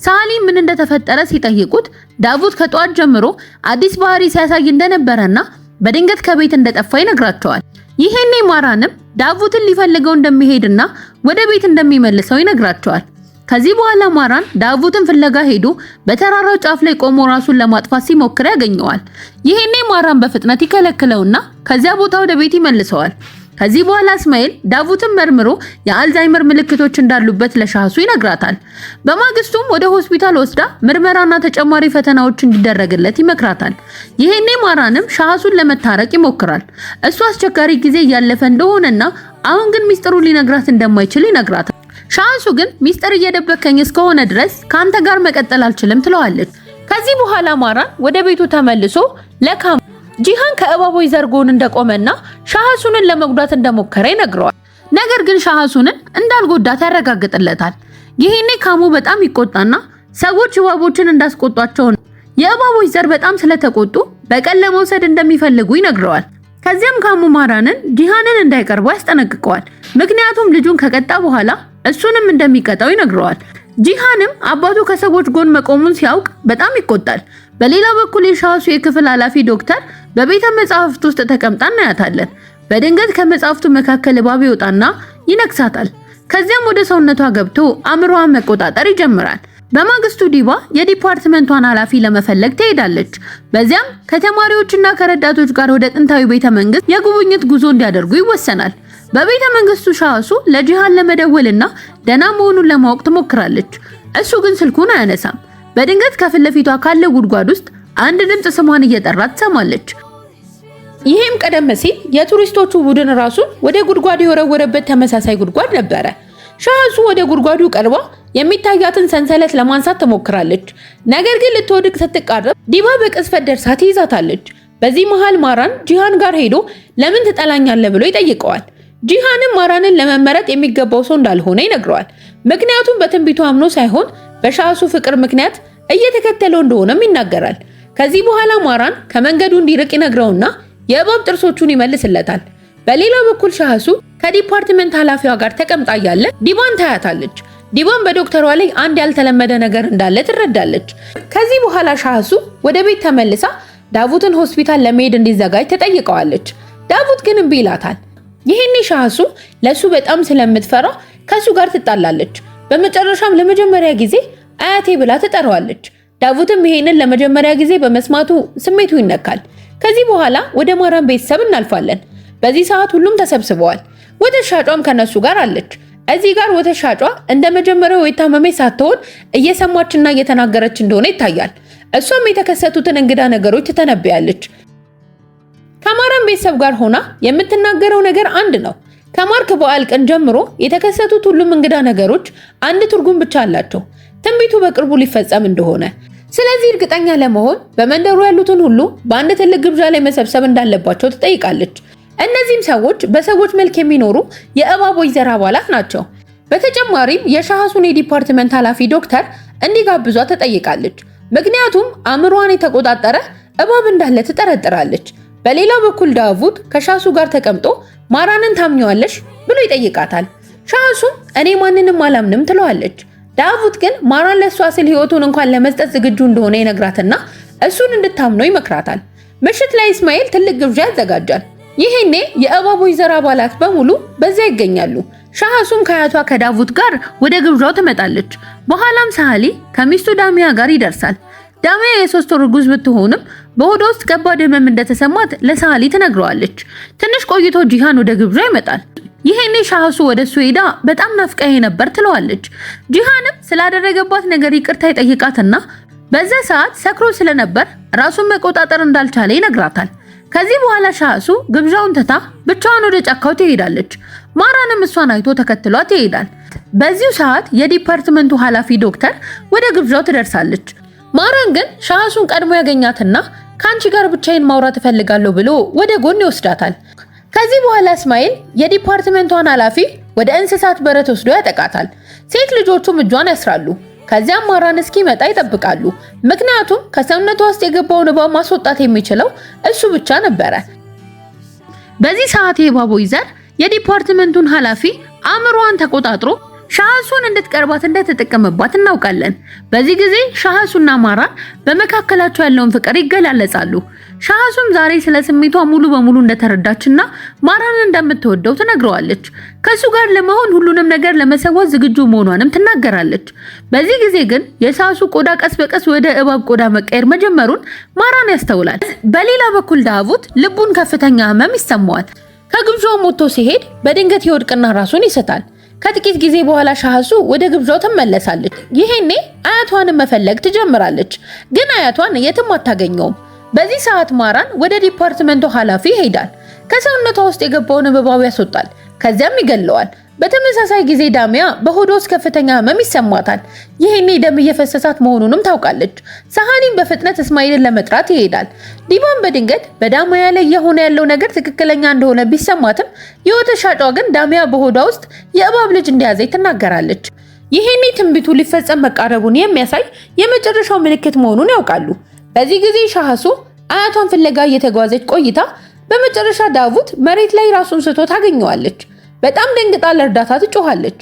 ሳሊ ምን እንደተፈጠረ ሲጠይቁት ዳዊት ከጧት ጀምሮ አዲስ ባህሪ ሲያሳይ እንደነበረና በድንገት ከቤት እንደጠፋ ይነግራቸዋል። ይሄኔ ማራንም ዳዊትን ሊፈልገው እንደሚሄድና ወደ ቤት እንደሚመልሰው ይነግራቸዋል። ከዚህ በኋላ ማራን ዳዊትን ፍለጋ ሄዶ በተራራው ጫፍ ላይ ቆሞ ራሱን ለማጥፋት ሲሞክር ያገኘዋል። ይሄኔ ማራን በፍጥነት ይከለክለውና ከዚያ ቦታ ወደ ቤት ይመልሰዋል። ከዚህ በኋላ እስማኤል ዳዊትን መርምሮ የአልዛይመር ምልክቶች እንዳሉበት ለሻህሱ ይነግራታል። በማግስቱም ወደ ሆስፒታል ወስዳ ምርመራና ተጨማሪ ፈተናዎች እንዲደረግለት ይመክራታል። ይሄኔ ማራንም ሻህሱን ለመታረቅ ይሞክራል። እሱ አስቸጋሪ ጊዜ እያለፈ እንደሆነና አሁን ግን ሚስጥሩን ሊነግራት እንደማይችል ይነግራታል። ሻህሱ ግን ሚስጥር እየደበከኝ እስከሆነ ድረስ ካንተ ጋር መቀጠል አልችልም ትለዋለች። ከዚህ በኋላ ማራን ወደ ቤቱ ተመልሶ ለካሙ ጂሃን ከእባቦች ዘር ጎን እንደቆመና ሻህሱንን ለመጉዳት እንደሞከረ ይነግረዋል። ነገር ግን ሻህሱንን እንዳልጎዳት ያረጋግጥለታል። ይሄኔ ካሙ በጣም ይቆጣና ሰዎች እባቦችን እንዳስቆጧቸው የእባቦች ዘር በጣም ስለተቆጡ በቀል ለመውሰድ እንደሚፈልጉ ይነግረዋል። ከዚያም ካሙ ማራንን ጂሃንን እንዳይቀርበው ያስጠነቅቀዋል። ምክንያቱም ልጁን ከቀጣ በኋላ እሱንም እንደሚቀጣው ይነግረዋል። ጂሃንም አባቱ ከሰዎች ጎን መቆሙን ሲያውቅ በጣም ይቆጣል። በሌላ በኩል የሻህሱ የክፍል ኃላፊ ዶክተር በቤተ መጻሕፍት ውስጥ ተቀምጣ እናያታለን። በድንገት ከመጻሕፍቱ መካከል እባብ ይወጣና ይነክሳታል። ከዚያም ወደ ሰውነቷ ገብቶ አእምሮዋን መቆጣጠር ይጀምራል። በማግስቱ ዲባ የዲፓርትመንቷን ኃላፊ ለመፈለግ ትሄዳለች። በዚያም ከተማሪዎችና ከረዳቶች ጋር ወደ ጥንታዊ ቤተ መንግስት የጉብኝት ጉዞ እንዲያደርጉ ይወሰናል። በቤተ መንግስቱ ሻህሱ ለጂሃን ለመደወልና ደህና መሆኑን ለማወቅ ትሞክራለች። እሱ ግን ስልኩን አያነሳም። በድንገት ከፊት ለፊቷ ካለው ጉድጓድ ውስጥ አንድ ድምጽ ስሟን እየጠራ ትሰማለች። ይሄም ቀደም ሲል የቱሪስቶቹ ቡድን ራሱን ወደ ጉድጓዱ የወረወረበት ተመሳሳይ ጉድጓድ ነበረ። ሻህሱ ወደ ጉድጓዱ ቀርባ የሚታያትን ሰንሰለት ለማንሳት ትሞክራለች። ነገር ግን ልትወድቅ ስትቃረብ ዲባ በቅስፈት ደርሳ ትይዛታለች። በዚህ መሃል ማራን ጂሃን ጋር ሄዶ ለምን ትጠላኛለህ ብሎ ይጠይቀዋል። ጂሃንም ማራንን ለመመረጥ የሚገባው ሰው እንዳልሆነ ይነግረዋል። ምክንያቱም በትንቢቱ አምኖ ሳይሆን በሻህሱ ፍቅር ምክንያት እየተከተለው እንደሆነም ይናገራል። ከዚህ በኋላ ማራን ከመንገዱ እንዲርቅ ይነግረውና የእባብ ጥርሶቹን ይመልስለታል። በሌላ በኩል ሻህሱ ከዲፓርትመንት ኃላፊዋ ጋር ተቀምጣ ያለ ዲባን ታያታለች። ዲባን በዶክተሯ ላይ አንድ ያልተለመደ ነገር እንዳለ ትረዳለች። ከዚህ በኋላ ሻህሱ ወደ ቤት ተመልሳ ዳዊትን ሆስፒታል ለመሄድ እንዲዘጋጅ ተጠይቀዋለች። ዳዊት ግን እምቢ ይላታል። ይሄኔ ሻህሱ ለሱ በጣም ስለምትፈራ ከሱ ጋር ትጣላለች። በመጨረሻም ለመጀመሪያ ጊዜ አያቴ ብላ ትጠራዋለች። ዳዊትም ይሄንን ለመጀመሪያ ጊዜ በመስማቱ ስሜቱ ይነካል። ከዚህ በኋላ ወደ ማራን ቤተሰብ እናልፋለን። በዚህ ሰዓት ሁሉም ተሰብስበዋል። ወተት ሻጯም ከነሱ ጋር አለች። እዚህ ጋር ወተት ሻጯ እንደ መጀመሪያው የታመመች ሳትሆን እየሰማችና እየተናገረች እንደሆነ ይታያል። እሷም የተከሰቱትን እንግዳ ነገሮች ትተነብያለች። ከማራን ቤተሰብ ጋር ሆና የምትናገረው ነገር አንድ ነው። ከማርክ በዓል ቀን ጀምሮ የተከሰቱት ሁሉም እንግዳ ነገሮች አንድ ትርጉም ብቻ አላቸው፣ ትንቢቱ በቅርቡ ሊፈጸም እንደሆነ። ስለዚህ እርግጠኛ ለመሆን በመንደሩ ያሉትን ሁሉ በአንድ ትልቅ ግብዣ ላይ መሰብሰብ እንዳለባቸው ትጠይቃለች። እነዚህም ሰዎች በሰዎች መልክ የሚኖሩ የእባቦች ዘር አባላት ናቸው። በተጨማሪም የሻህሱን የዲፓርትመንት ኃላፊ ዶክተር እንዲጋብዟ ትጠይቃለች። ምክንያቱም አእምሮዋን የተቆጣጠረ እባብ እንዳለ ትጠረጥራለች። በሌላ በኩል ዳዊት ከሻህሱ ጋር ተቀምጦ ማራንን ታምኚዋለሽ ብሎ ይጠይቃታል። ሻህሱም እኔ ማንንም አላምንም ትለዋለች። ዳዊት ግን ማራን ለሷ ስል ህይወቱን እንኳን ለመስጠት ዝግጁ እንደሆነ ይነግራትና እሱን እንድታምነው ይመክራታል። ምሽት ላይ እስማኤል ትልቅ ግብዣ ያዘጋጃል። ይሄኔ የእባቦች ዘር አባላት በሙሉ በዛ ይገኛሉ። ሻህሱም ከአያቷ ከዳዊት ጋር ወደ ግብዣው ትመጣለች። በኋላም ሳህሊ ከሚስቱ ዳሚያ ጋር ይደርሳል። ዳሚያ የ3 ወር እርጉዝ ብትሆንም በሆዷ ውስጥ ከባድ ህመም እንደተሰማት ለሳህሊ ትነግረዋለች። ትንሽ ቆይቶ ጂሃን ወደ ግብዣው ይመጣል። ይሄኔ ሻህሱ ወደሱ ሄዳ በጣም ናፍቀኸኝ ነበር ትለዋለች። ጂሃንም ስላደረገባት ነገር ይቅርታ ይጠይቃትና በዛ ሰዓት ሰክሮ ስለነበር ራሱን መቆጣጠር እንዳልቻለ ይነግራታል። ከዚህ በኋላ ሻህሱ ግብዣውን ትታ ብቻዋን ወደ ጫካው ትሄዳለች። ማራንም እሷን አይቶ ተከትሏት ይሄዳል። በዚሁ ሰዓት የዲፓርትመንቱ ኃላፊ ዶክተር ወደ ግብዣው ትደርሳለች። ማራን ግን ሻህሱን ቀድሞ ያገኛትና ካንቺ ጋር ብቻዬን ማውራት እፈልጋለሁ ብሎ ወደ ጎን ይወስዳታል። ከዚህ በኋላ እስማኤል የዲፓርትመንቷን ኃላፊ ወደ እንስሳት በረት ወስዶ ያጠቃታል። ሴት ልጆቹም እጇን ያስራሉ። ከዚያም ማራን እስኪመጣ ይጠብቃሉ። ምክንያቱም ከሰውነቷ ውስጥ የገባውን እባብ ማስወጣት የሚችለው እሱ ብቻ ነበረ። በዚህ ሰዓት የእባቦች ዘር የዲፓርትመንቱን ኃላፊ አእምሮዋን ተቆጣጥሮ ሻህሱን እንድትቀርባት እንደተጠቀመባት እናውቃለን። በዚህ ጊዜ ሻህሱና ማራን በመካከላቸው ያለውን ፍቅር ይገላለጻሉ። ሻህሱም ዛሬ ስለ ስሜቷ ሙሉ በሙሉ እንደተረዳችና ማራን እንደምትወደው ትነግረዋለች። ከሱ ጋር ለመሆን ሁሉንም ነገር ለመሰዋት ዝግጁ መሆኗንም ትናገራለች። በዚህ ጊዜ ግን የሻህሱ ቆዳ ቀስ በቀስ ወደ እባብ ቆዳ መቀየር መጀመሩን ማራን ያስተውላል። በሌላ በኩል ዳዊት ልቡን ከፍተኛ ህመም ይሰማዋል። ከግብዣው ሞቶ ሲሄድ በድንገት ይወድቅና ራሱን ይስታል። ከጥቂት ጊዜ በኋላ ሻህሱ ወደ ግብዣው ትመለሳለች። ይሄኔ አያቷን መፈለግ ትጀምራለች፣ ግን አያቷን የትም አታገኘውም። በዚህ ሰዓት ማራን ወደ ዲፓርትመንቱ ኃላፊ ይሄዳል። ከሰውነቷ ውስጥ የገባውን እባብ ያስወጣል፣ ከዚያም ይገለዋል። በተመሳሳይ ጊዜ ዳሚያ በሆዷ ውስጥ ከፍተኛ ህመም ይሰማታል። ይሄኔ ደም እየፈሰሳት መሆኑንም ታውቃለች። ሰሃኒም በፍጥነት እስማኤልን ለመጥራት ይሄዳል። ዲባን በድንገት በዳሚያ ላይ የሆነ ያለው ነገር ትክክለኛ እንደሆነ ቢሰማትም የወተት ሻጯ ግን ዳሚያ በሆዷ ውስጥ የእባብ ልጅ እንደያዘች ትናገራለች። ይሄኔ ትንቢቱ ሊፈጸም መቃረቡን የሚያሳይ የመጨረሻው ምልክት መሆኑን ያውቃሉ። በዚህ ጊዜ ሻህሱ አያቷን ፍለጋ እየተጓዘች ቆይታ በመጨረሻ ዳቡት መሬት ላይ ራሱን ስቶ ታገኘዋለች። በጣም ደንግጣ ለእርዳታ ትጮኻለች።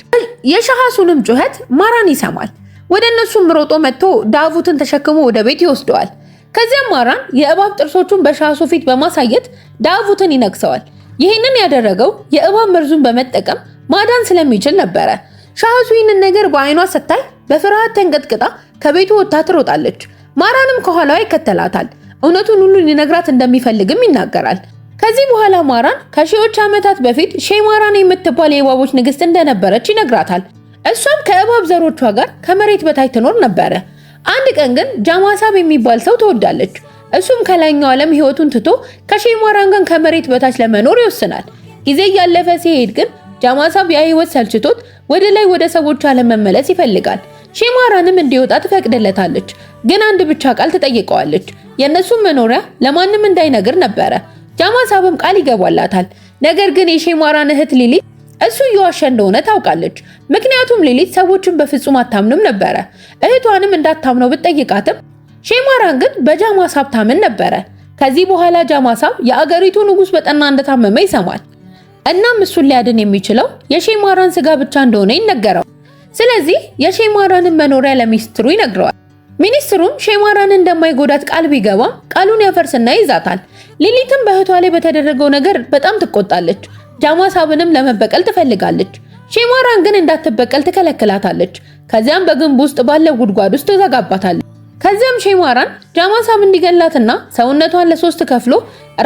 የሻህሱንም ጩኸት ማራን ይሰማል። ወደ እነሱም ሮጦ መጥቶ ዳቡትን ተሸክሞ ወደ ቤት ይወስደዋል። ከዚያም ማራን የእባብ ጥርሶቹን በሻህሱ ፊት በማሳየት ዳቡትን ይነክሰዋል። ይህንን ያደረገው የእባብ መርዙን በመጠቀም ማዳን ስለሚችል ነበረ። ሻህሱ ይህንን ነገር በአይኗ ስታይ በፍርሃት ተንቀጥቅጣ ከቤቱ ወጥታ ትሮጣለች። ማራንም ከኋላዋ ይከተላታል። እውነቱን ሁሉ ሊነግራት እንደሚፈልግም ይናገራል። ከዚህ በኋላ ማራን ከሺዎች ዓመታት በፊት ሼማራን የምትባል የእባቦች ንግስት እንደነበረች ይነግራታል። እሷም ከእባብ ዘሮቿ ጋር ከመሬት በታች ትኖር ነበረ። አንድ ቀን ግን ጃማሳብ የሚባል ሰው ትወዳለች። እሱም ከላይኛው ዓለም ህይወቱን ትቶ ከሼማራን ጋር ከመሬት በታች ለመኖር ይወስናል። ጊዜ እያለፈ ሲሄድ ግን ጃማሳብ የህይወት ሰልችቶት ወደ ላይ ወደ ሰዎች ዓለም መመለስ ይፈልጋል። ሼማራንም እንዲወጣ ትፈቅድለታለች። ግን አንድ ብቻ ቃል ትጠይቀዋለች። የእነሱም መኖሪያ ለማንም እንዳይነግር ነበረ። ጃማሳብም ቃል ይገባላታል። ነገር ግን የሼማራን እህት ሊሊት እሱ እየዋሸ እንደሆነ ታውቃለች። ምክንያቱም ሊሊት ሰዎችን በፍጹም አታምንም ነበረ። እህቷንም እንዳታምነው ብትጠይቃትም ሼማራን ግን በጃማሳብ ታምን ነበረ። ከዚህ በኋላ ጃማሳብ የአገሪቱ ንጉስ በጠና እንደታመመ ይሰማል። እናም እሱን ሊያድን የሚችለው የሼማራን ስጋ ብቻ እንደሆነ ይነገረዋል። ስለዚህ የሼማራንን መኖሪያ ለሚኒስትሩ ይነግረዋል። ሚኒስትሩም ሼማራን እንደማይጎዳት ቃል ቢገባም ቃሉን ያፈርስና ይዛታል። ሊሊትም በእህቷ ላይ በተደረገው ነገር በጣም ትቆጣለች። ጃማሳብንም ለመበቀል ትፈልጋለች። ሼማራን ግን እንዳትበቀል ትከለክላታለች። ከዚያም በግንብ ውስጥ ባለው ጉድጓድ ውስጥ ትዘጋባታለች። ከዚያም ሼማራን ጃማሳብ እንዲገላትና ሰውነቷን ለሶስት ከፍሎ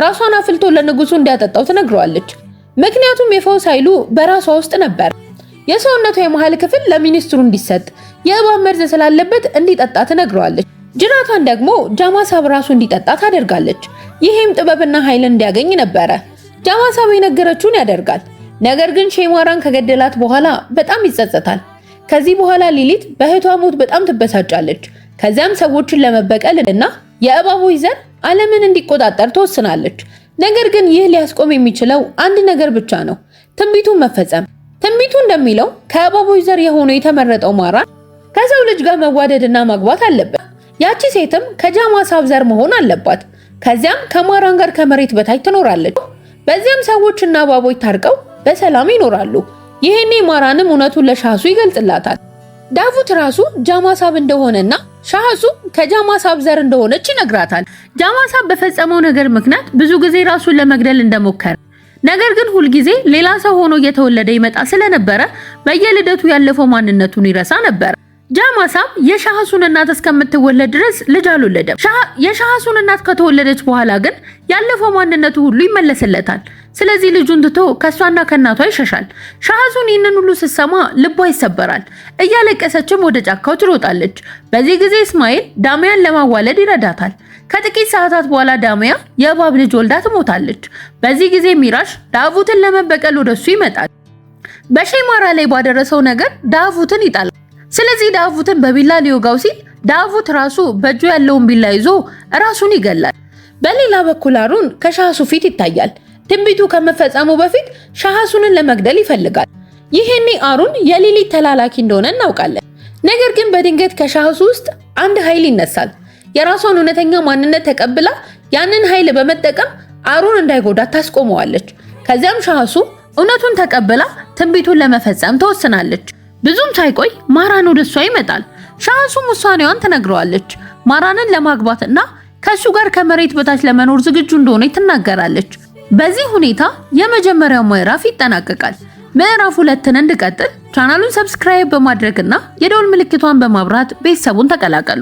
ራሷን አፍልቶ ለንጉሱ እንዲያጠጣው ትነግረዋለች። ምክንያቱም የፈውስ ኃይሉ በራሷ ውስጥ ነበር። የሰውነቷ የመሃል ክፍል ለሚኒስትሩ እንዲሰጥ የእባብ መርዝ ስላለበት እንዲጠጣ ትነግረዋለች። ጅራቷን ደግሞ ጃማሳብ ራሱ እንዲጠጣ ታደርጋለች። ይሄም ጥበብና ኃይል እንዲያገኝ ነበረ። ጃማሳብ የነገረችውን ያደርጋል። ነገር ግን ሼማራን ከገደላት በኋላ በጣም ይጸጸታል። ከዚህ በኋላ ሊሊት በእህቷ ሞት በጣም ትበሳጫለች። ከዚያም ሰዎችን ለመበቀል እና የእባቦች ዘር ዓለምን እንዲቆጣጠር ትወስናለች። ነገር ግን ይህ ሊያስቆም የሚችለው አንድ ነገር ብቻ ነው፣ ትንቢቱን መፈጸም። ትንቢቱ እንደሚለው ከእባቦች ዘር የሆነው የተመረጠው ማራን ከሰው ልጅ ጋር መዋደድና ማግባት አለበት። ያቺ ሴትም ከጃማሳብ ዘር መሆን አለባት። ከዚያም ከማራን ጋር ከመሬት በታች ትኖራለች። በዚያም ሰዎችና እባቦች ታርቀው በሰላም ይኖራሉ። ይሄኔ ማራንም እውነቱን ለሻህሱ ይገልጽላታል። ዳቡት ራሱ ጃማሳብ እንደሆነና ሻህሱ ከጃማሳብ ዘር እንደሆነች ይነግራታል። ጃማሳብ በፈጸመው ነገር ምክንያት ብዙ ጊዜ ራሱን ለመግደል እንደሞከረ፣ ነገር ግን ሁልጊዜ ሌላ ሰው ሆኖ እየተወለደ ይመጣ ስለነበረ በየልደቱ ያለፈው ማንነቱን ይረሳ ነበር። ጃማሳብ የሻህሱን እናት እስከምትወለድ ድረስ ልጅ አልወለደም። የሻህሱን እናት ከተወለደች በኋላ ግን ያለፈው ማንነቱ ሁሉ ይመለስለታል። ስለዚህ ልጁን ትቶ ከሷና ከእናቷ ይሸሻል። ሻህሱን ይህንን ሁሉ ስትሰማ ልቧ ይሰበራል። እያለቀሰችም ወደ ጫካው ትሮጣለች። በዚህ ጊዜ እስማኤል ዳሚያን ለማዋለድ ይረዳታል። ከጥቂት ሰዓታት በኋላ ዳሚያ የእባብ ልጅ ወልዳ ትሞታለች። በዚህ ጊዜ ሚራሽ ዳቡትን ለመበቀል ወደሱ ይመጣል። በሼማራ ላይ ባደረሰው ነገር ዳቡትን ይጣላል። ስለዚህ ዳቡትን በቢላ ሊወጋው ሲል ዳቡት ራሱ በእጁ ያለውን ቢላ ይዞ ራሱን ይገላል። በሌላ በኩል አሩን ከሻህሱ ፊት ይታያል። ትንቢቱ ከመፈጸሙ በፊት ሻህሱንን ለመግደል ይፈልጋል። ይሄኔ አሩን የሊሊት ተላላኪ እንደሆነ እናውቃለን። ነገር ግን በድንገት ከሻህሱ ውስጥ አንድ ኃይል ይነሳል። የራሷን እውነተኛ ማንነት ተቀብላ ያንን ኃይል በመጠቀም አሩን እንዳይጎዳት ታስቆመዋለች። ከዚያም ሻህሱ እውነቱን ተቀብላ ትንቢቱን ለመፈጸም ተወስናለች። ብዙም ሳይቆይ ማራን ወደሷ ይመጣል። ሻህሱም ውሳኔዋን ትነግረዋለች። ማራንን ለማግባትና ከሱ ጋር ከመሬት በታች ለመኖር ዝግጁ እንደሆነች ትናገራለች። በዚህ ሁኔታ የመጀመሪያው ምዕራፍ ይጠናቀቃል። ምዕራፍ 2ን እንድቀጥል ቻናሉን ሰብስክራይብ በማድረግና የደወል ምልክቷን በማብራት ቤተሰቡን ተቀላቀሉ።